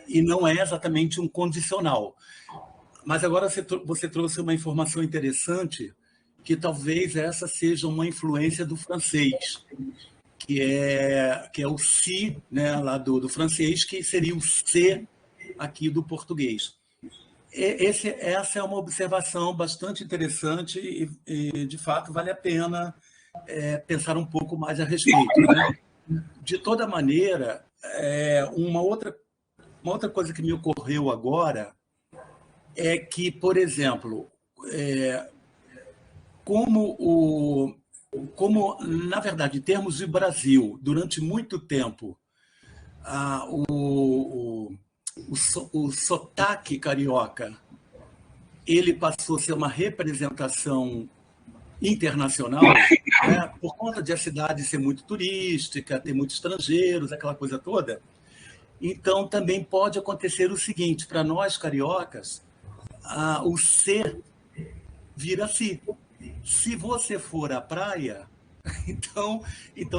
B: E não é exatamente um condicional. Mas agora você trouxe uma informação interessante, que talvez essa seja uma influência do francês, que é o si, né, lá do francês, que seria o se aqui do português. Essa é uma observação bastante interessante e de fato, vale a pena pensar um pouco mais a respeito. Né? De toda maneira, uma outra coisa que me ocorreu agora é que, por exemplo, como, na verdade, em termos de Brasil, durante muito tempo, o sotaque carioca ele passou a ser uma representação internacional, né, por conta de a cidade ser muito turística, ter muitos estrangeiros, aquela coisa toda. Então, também pode acontecer o seguinte, para nós cariocas, o ser vira si. Se você for à praia, então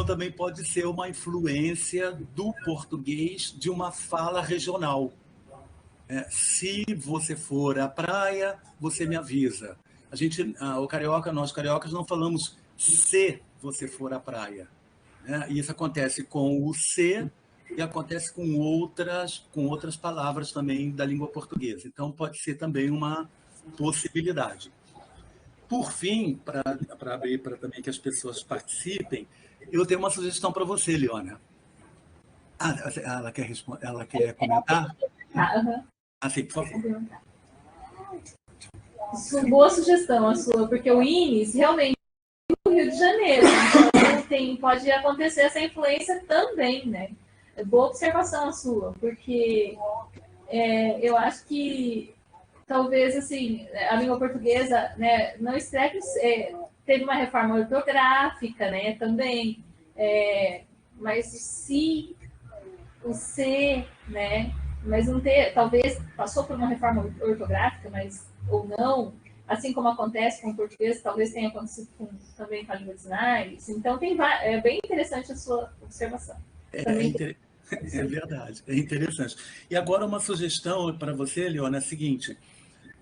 B: também pode ser uma influência do português de uma fala regional. Se você for à praia, você me avisa. Nós cariocas não falamos se você for à praia. Né? E isso acontece com o se e acontece com outras palavras também da língua portuguesa. Então, pode ser também uma possibilidade. Por fim, para abrir para também que as pessoas participem, eu tenho uma sugestão para você, Leona. Ela quer comentar? Sim, por favor.
A: Boa sugestão a sua, porque o INES realmente é no Rio de Janeiro, então pode acontecer essa influência também, né? Boa observação a sua, porque eu acho que talvez assim a língua portuguesa, né, não escreve, teve uma reforma ortográfica, né, também, mas se o C, né, mas não ter, talvez passou por uma reforma ortográfica, mas ou não, assim como acontece com o português, talvez tenha acontecido também com a língua de sinais. Então é bem interessante a sua observação.
B: É verdade, é interessante. E agora uma sugestão para você, Leona, é a seguinte: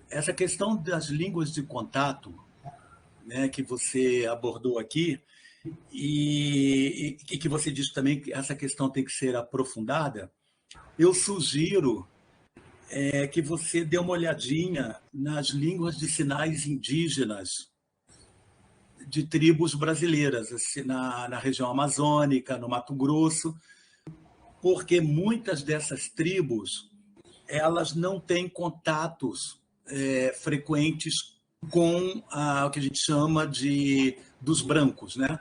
B: essa questão das línguas de contato, né, que você abordou aqui, e que você disse também que essa questão tem que ser aprofundada, eu sugiro que você dê uma olhadinha nas línguas de sinais indígenas de tribos brasileiras, assim, na região amazônica, no Mato Grosso, porque muitas dessas tribos elas não têm contatos frequentes com o que a gente chama dos brancos, né?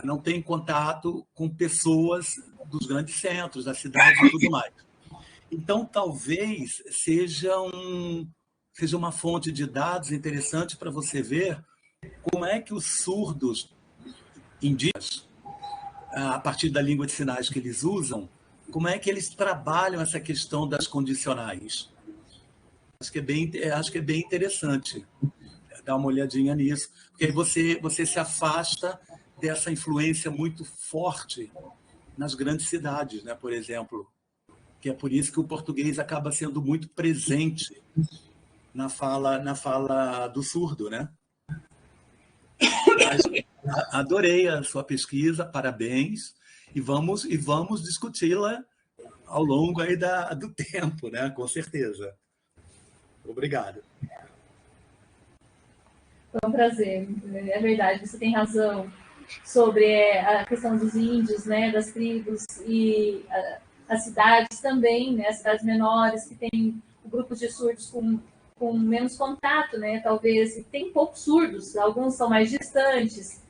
B: Não tem contato com pessoas dos grandes centros, da cidade e tudo mais. Então, talvez seja uma fonte de dados interessante para você ver como é que os surdos indígenas, a partir da língua de sinais que eles usam, como é que eles trabalham essa questão das condicionais. Acho que é bem interessante dar uma olhadinha nisso, porque aí você se afasta dessa influência muito forte nas grandes cidades, né, por exemplo, que é por isso que o português acaba sendo muito presente na fala do surdo, né? Mas adorei a sua pesquisa, parabéns, e vamos discuti-la ao longo aí do tempo, né? Com certeza. Obrigado.
A: Foi um prazer, é verdade, você tem razão sobre a questão dos índios, né, das tribos e as cidades também, né, as cidades menores que têm grupos de surdos com menos contato, né, talvez, e tem poucos surdos, alguns são mais distantes,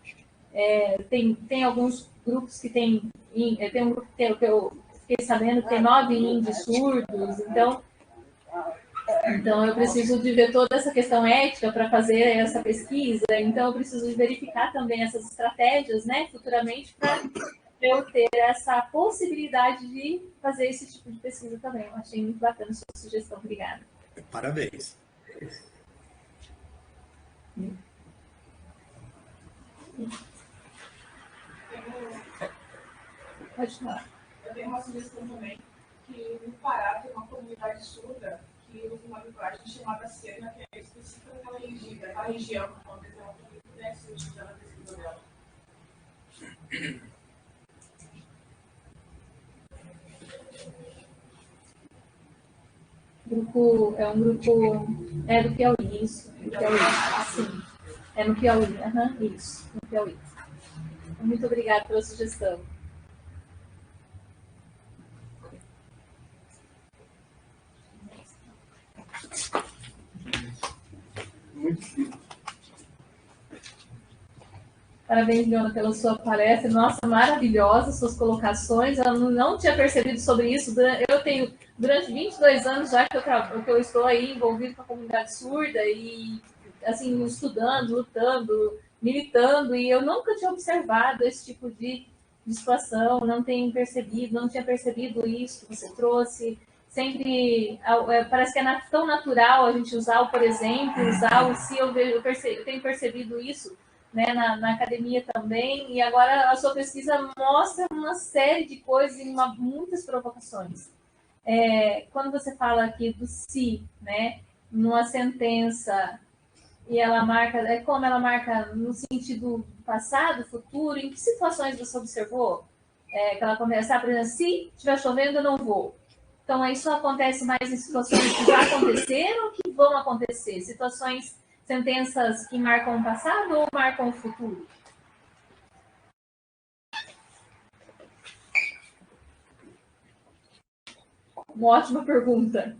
A: tem alguns grupos que tem um grupo que eu fiquei sabendo que tem 9 índios surdos, então, eu preciso de ver toda essa questão ética para fazer essa pesquisa. Então, eu preciso de verificar também essas estratégias, né, futuramente, para eu ter essa possibilidade de fazer esse tipo de pesquisa também. Eu achei muito bacana a sua sugestão. Obrigada.
B: Parabéns.
A: Pode falar.
E: Eu tenho uma sugestão também, que no Pará tem uma comunidade surda que usa uma linguagem chamada Sena, que é específica daquela região, onde ela pudesse ser utilizada na pesquisa dela.
A: É um grupo do Piauí, isso. Do Piauí, sim. É no Piauí, isso, no Piauí. Muito obrigada pela sugestão. Parabéns, Leona, pela sua palestra. Nossa, maravilhosa suas colocações. Eu não tinha percebido sobre isso. Eu tenho, durante 22 anos já que eu estou aí envolvido com a comunidade surda e, assim, estudando, lutando, militando, e eu nunca tinha observado esse tipo de situação, não tinha percebido isso que você trouxe. Sempre, parece que é tão natural a gente usar por exemplo, usar o se, eu tenho percebido isso, né, na academia também, e agora a sua pesquisa mostra uma série de coisas e muitas provocações. Quando você fala aqui do se, né, numa sentença, e ela marca, como ela marca no sentido passado, futuro, em que situações você observou que ela começa, por exemplo, se estiver chovendo, eu não vou. Então, isso acontece mais em situações que já aconteceram ou que vão acontecer? Situações, sentenças que marcam o passado ou marcam o futuro? Uma ótima pergunta.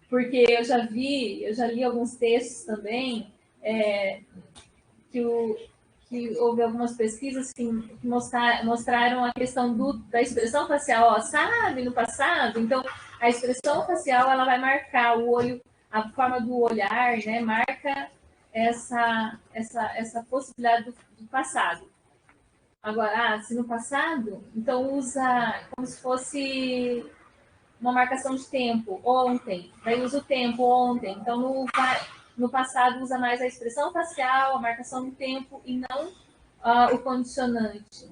A: Porque eu já li alguns textos também, que houve algumas pesquisas que mostraram a questão da expressão facial, sabe, no passado. Então, a expressão facial ela vai marcar o olho, a forma do olhar, né, marca essa possibilidade do passado. Agora, se no passado, então usa como se fosse uma marcação de tempo, ontem, daí usa o tempo, ontem. Então, no passado, usa mais a expressão facial, a marcação do tempo e não o condicionante.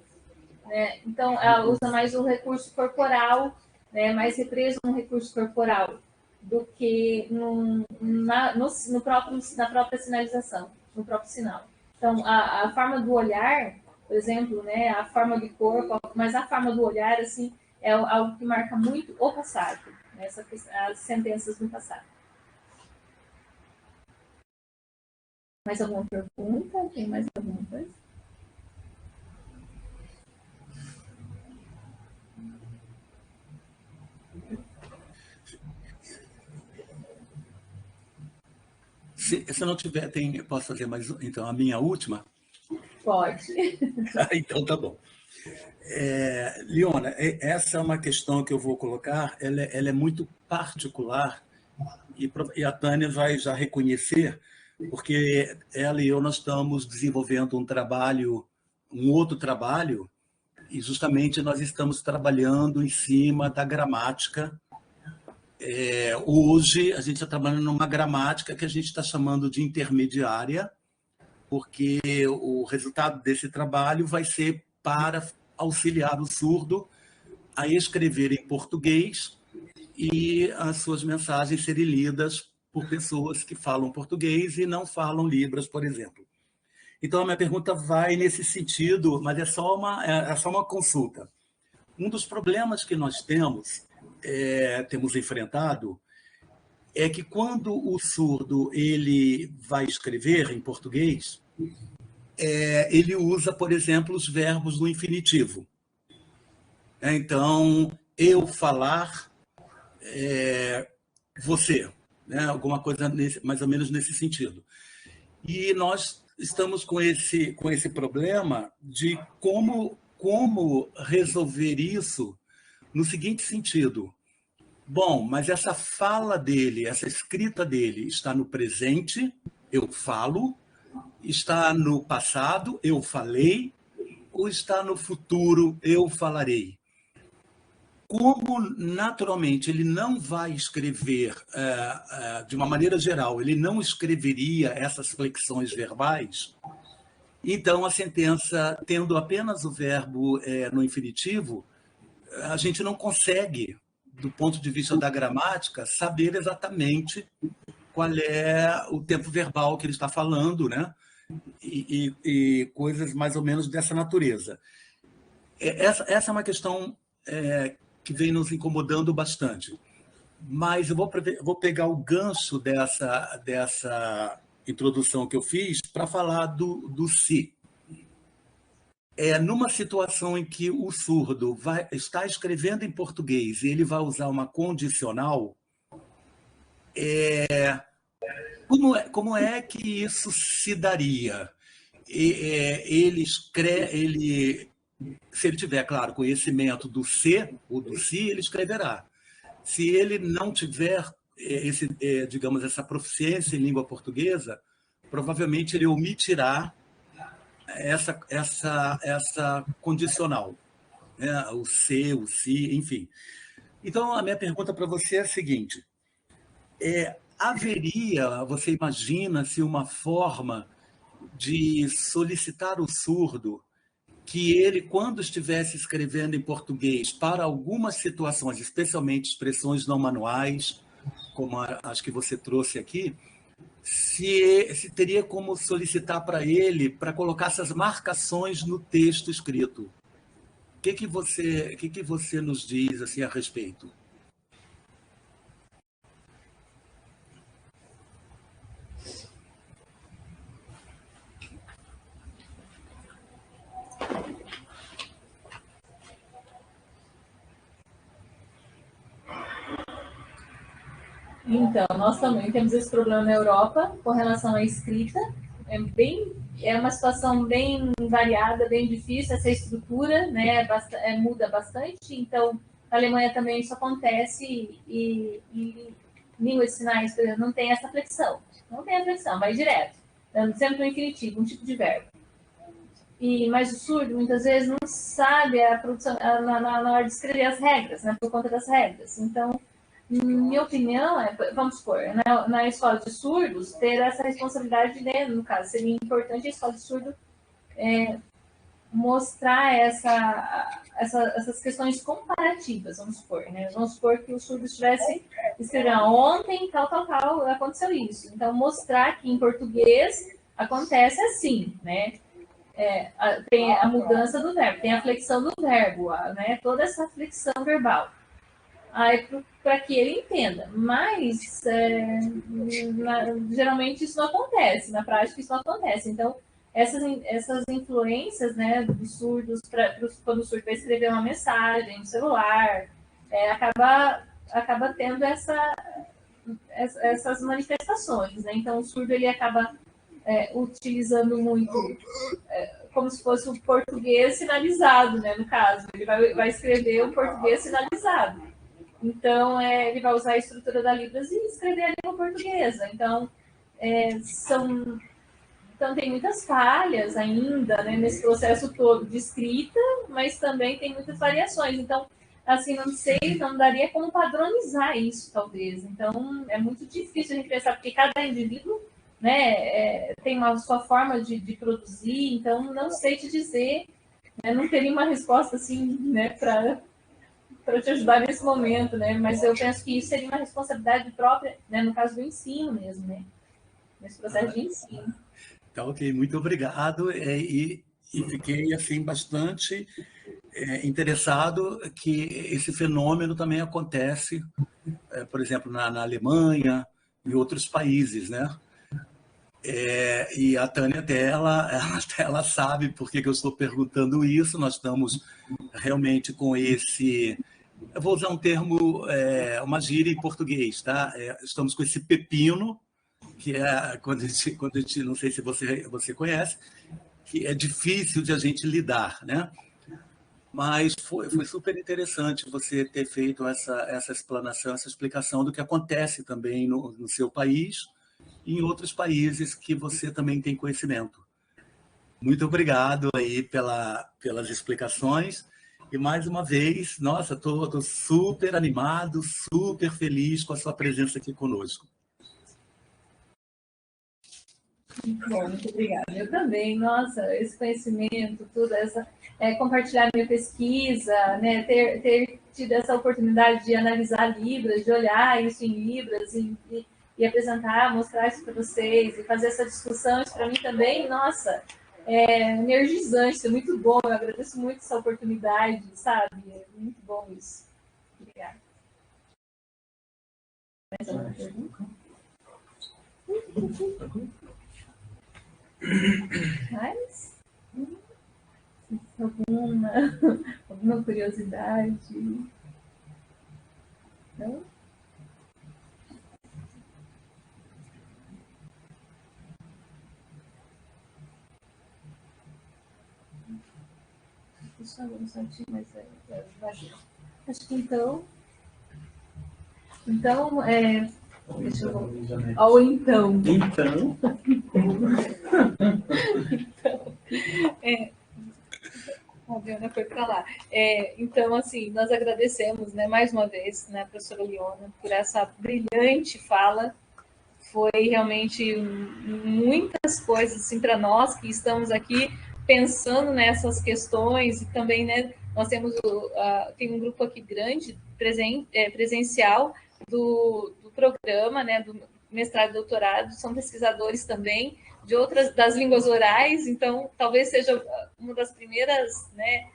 A: Né? Então, usa mais o recurso corporal, né? Mais represo no recurso corporal do que na própria sinalização, no próprio sinal. Então, a forma do olhar, por exemplo, né? A forma do corpo, mas a forma do olhar, assim, é algo que marca muito o passado, né? As sentenças do passado. Mais alguma pergunta? Tem mais alguma coisa?
B: Se não tiver, posso fazer mais então a minha última?
A: Pode.
B: Então tá bom. Leona, essa é uma questão que eu vou colocar, ela é muito particular e a Tânia vai já reconhecer, porque ela e eu nós estamos desenvolvendo um outro trabalho, e justamente nós estamos trabalhando em cima da gramática. Hoje a gente está trabalhando numa gramática que a gente está chamando de intermediária, porque o resultado desse trabalho vai ser para auxiliar o surdo a escrever em português e as suas mensagens serem lidas por pessoas que falam português e não falam Libras, por exemplo. Então, a minha pergunta vai nesse sentido, mas é só uma consulta. Um dos problemas que nós temos enfrentado, é que quando o surdo ele vai escrever em português, ele usa, por exemplo, os verbos no infinitivo. Então, eu falar, você, né? Alguma coisa mais ou menos nesse sentido. E nós estamos com esse problema de como resolver isso no seguinte sentido. Bom, mas essa fala dele, essa escrita dele está no presente, eu falo, está no passado, eu falei, ou está no futuro, eu falarei? Como, naturalmente, ele não vai escrever, de uma maneira geral, ele não escreveria essas flexões verbais, então a sentença, tendo apenas o verbo no infinitivo, a gente não consegue, do ponto de vista da gramática, saber exatamente qual é o tempo verbal que ele está falando, né? E coisas mais ou menos dessa natureza. Essa é uma questão que vem nos incomodando bastante. Mas eu vou pegar o gancho dessa introdução que eu fiz para falar do se. Numa situação em que o surdo está escrevendo em português e ele vai usar uma condicional, como é que isso se daria? Se ele tiver, claro, conhecimento do se ou do si, ele escreverá. Se ele não tiver digamos, essa proficiência em língua portuguesa, provavelmente ele omitirá essa condicional, né? O se, o si, enfim. Então, a minha pergunta para você é a seguinte: você imagina-se uma forma de solicitar o surdo que ele, quando estivesse escrevendo em português para algumas situações, especialmente expressões não manuais, como as que você trouxe aqui, se teria como solicitar para ele para colocar essas marcações no texto escrito? O que você nos diz assim a respeito?
A: Então, nós também temos esse problema na Europa com relação à escrita. É uma situação bem variada, bem difícil, essa estrutura, né, muda bastante. Então, na Alemanha também isso acontece e língua de sinais, por exemplo, não tem essa flexão. Não tem a flexão, vai direto, dando sempre no infinitivo, um tipo de verbo. Mas o surdo, muitas vezes, não sabe a produção na hora de escrever as regras, né, por conta das regras. Então, minha opinião vamos supor, na escola de surdos, ter essa responsabilidade, né, no caso, seria importante a escola de surdo mostrar essas questões comparativas, vamos supor, né? Vamos supor que o surdo estivesse escrevendo ontem, tal, aconteceu isso. Então, mostrar que em português acontece assim, né? Tem a mudança do verbo, tem a flexão do verbo, né? Toda essa flexão verbal. Para que ele entenda. Mas, geralmente, isso não acontece. Na prática, isso não acontece. Então, essas influências, né, dos surdos, quando o surdo vai escrever uma mensagem no celular, acaba tendo essas manifestações. Né? Então, o surdo ele acaba utilizando muito como se fosse o português sinalizado, né, no caso. Ele vai escrever o português sinalizado. Então, ele vai usar a estrutura da Libras e escrever a língua portuguesa. Então, tem muitas falhas ainda, né, nesse processo todo de escrita, mas também tem muitas variações. Então, assim, não sei, não daria como padronizar isso, talvez. Então, é muito difícil a gente pensar, porque cada indivíduo, né, tem uma sua forma de produzir, então não sei te dizer, né, não teria uma resposta assim, né, para te ajudar nesse momento, né? Mas eu penso que isso seria uma responsabilidade própria, né, no caso do ensino mesmo, né? Nesse processo de ensino.
B: Tá ok, muito obrigado. E fiquei assim bastante interessado que esse fenômeno também acontece, por exemplo, na Alemanha e outros países, né? E a Tânia até ela sabe por que eu estou perguntando isso. Nós estamos realmente com esse... Eu vou usar um termo, uma gíria em português, tá? Estamos com esse pepino, que é quando a gente, não sei se você conhece, que é difícil de a gente lidar, né? Mas foi super interessante você ter feito essa explanação, essa explicação do que acontece também no seu país e em outros países que você também tem conhecimento. Muito obrigado aí pelas explicações. E mais uma vez, nossa, estou super animado, super feliz com a sua presença aqui conosco.
A: Bom, muito obrigada. Eu também, nossa, esse conhecimento, tudo, compartilhar minha pesquisa, né, ter tido essa oportunidade de analisar Libras, de olhar isso em Libras e apresentar, mostrar isso para vocês e fazer essa discussão, isso para mim também, nossa, é energizante, é muito bom, eu agradeço muito essa oportunidade, sabe? É muito bom isso. Obrigada. Mais alguma pergunta? Mas, alguma curiosidade? Não? Deixa eu ver um instantinho, mas acho que então... deixa eu ver. Ou então. A Diana foi para lá. Então, assim, nós agradecemos, né, mais uma vez, né, a professora Liona, por essa brilhante fala. Foi realmente muitas coisas assim, para nós que estamos aqui pensando nessas questões e também, né, nós temos tem um grupo aqui grande, presencial, do programa, né, do mestrado e doutorado, são pesquisadores também de outras das línguas orais, então talvez seja uma das primeiras, né,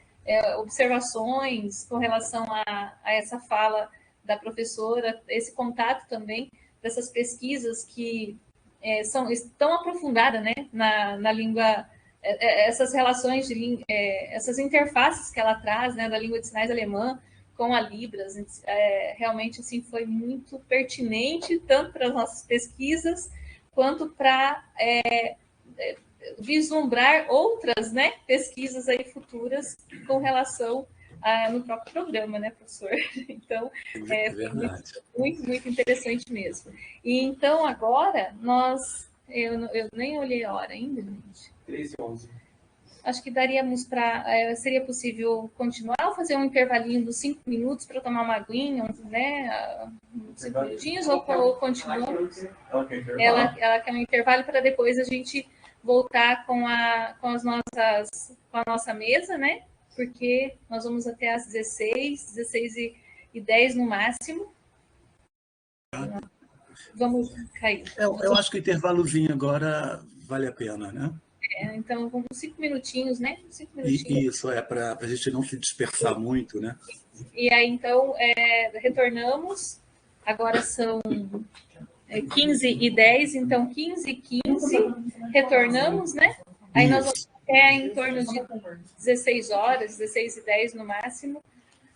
A: observações com relação a essa fala da professora, esse contato também dessas pesquisas que estão aprofundadas, né, na língua, essas relações essas interfaces que ela traz, né, da língua de sinais alemã com a Libras, realmente assim foi muito pertinente tanto para as nossas pesquisas quanto para vislumbrar outras, né, pesquisas aí futuras com relação no próprio programa, né, professor? Então, muito interessante mesmo. E então, agora, eu nem olhei a hora ainda, gente.
D: 13h11.
A: Acho que daríamos seria possível continuar ou fazer um intervalinho dos 5 minutos para tomar uma aguinha, né? 5 minutinhos, ou continuamos? Ela quer um intervalo para depois a gente voltar com a nossa mesa, né? Porque nós vamos até às 16h10 no máximo. Vamos cair.
B: Eu acho que o intervalozinho agora vale a pena, né?
A: Então, vamos 5 minutinhos, né? 5 minutinhos.
B: Isso, para a gente não se dispersar muito, né?
A: E aí, então, retornamos. Agora são 15h10, então 15h15, retornamos, né? Aí nós vamos até em torno de 16 horas, 16h10 no máximo,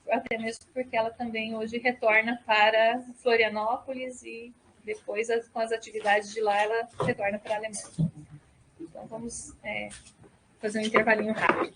A: até mesmo porque ela também hoje retorna para Florianópolis e depois, com as atividades de lá, ela retorna para a Alemanha. Então, vamos fazer um intervalinho rápido.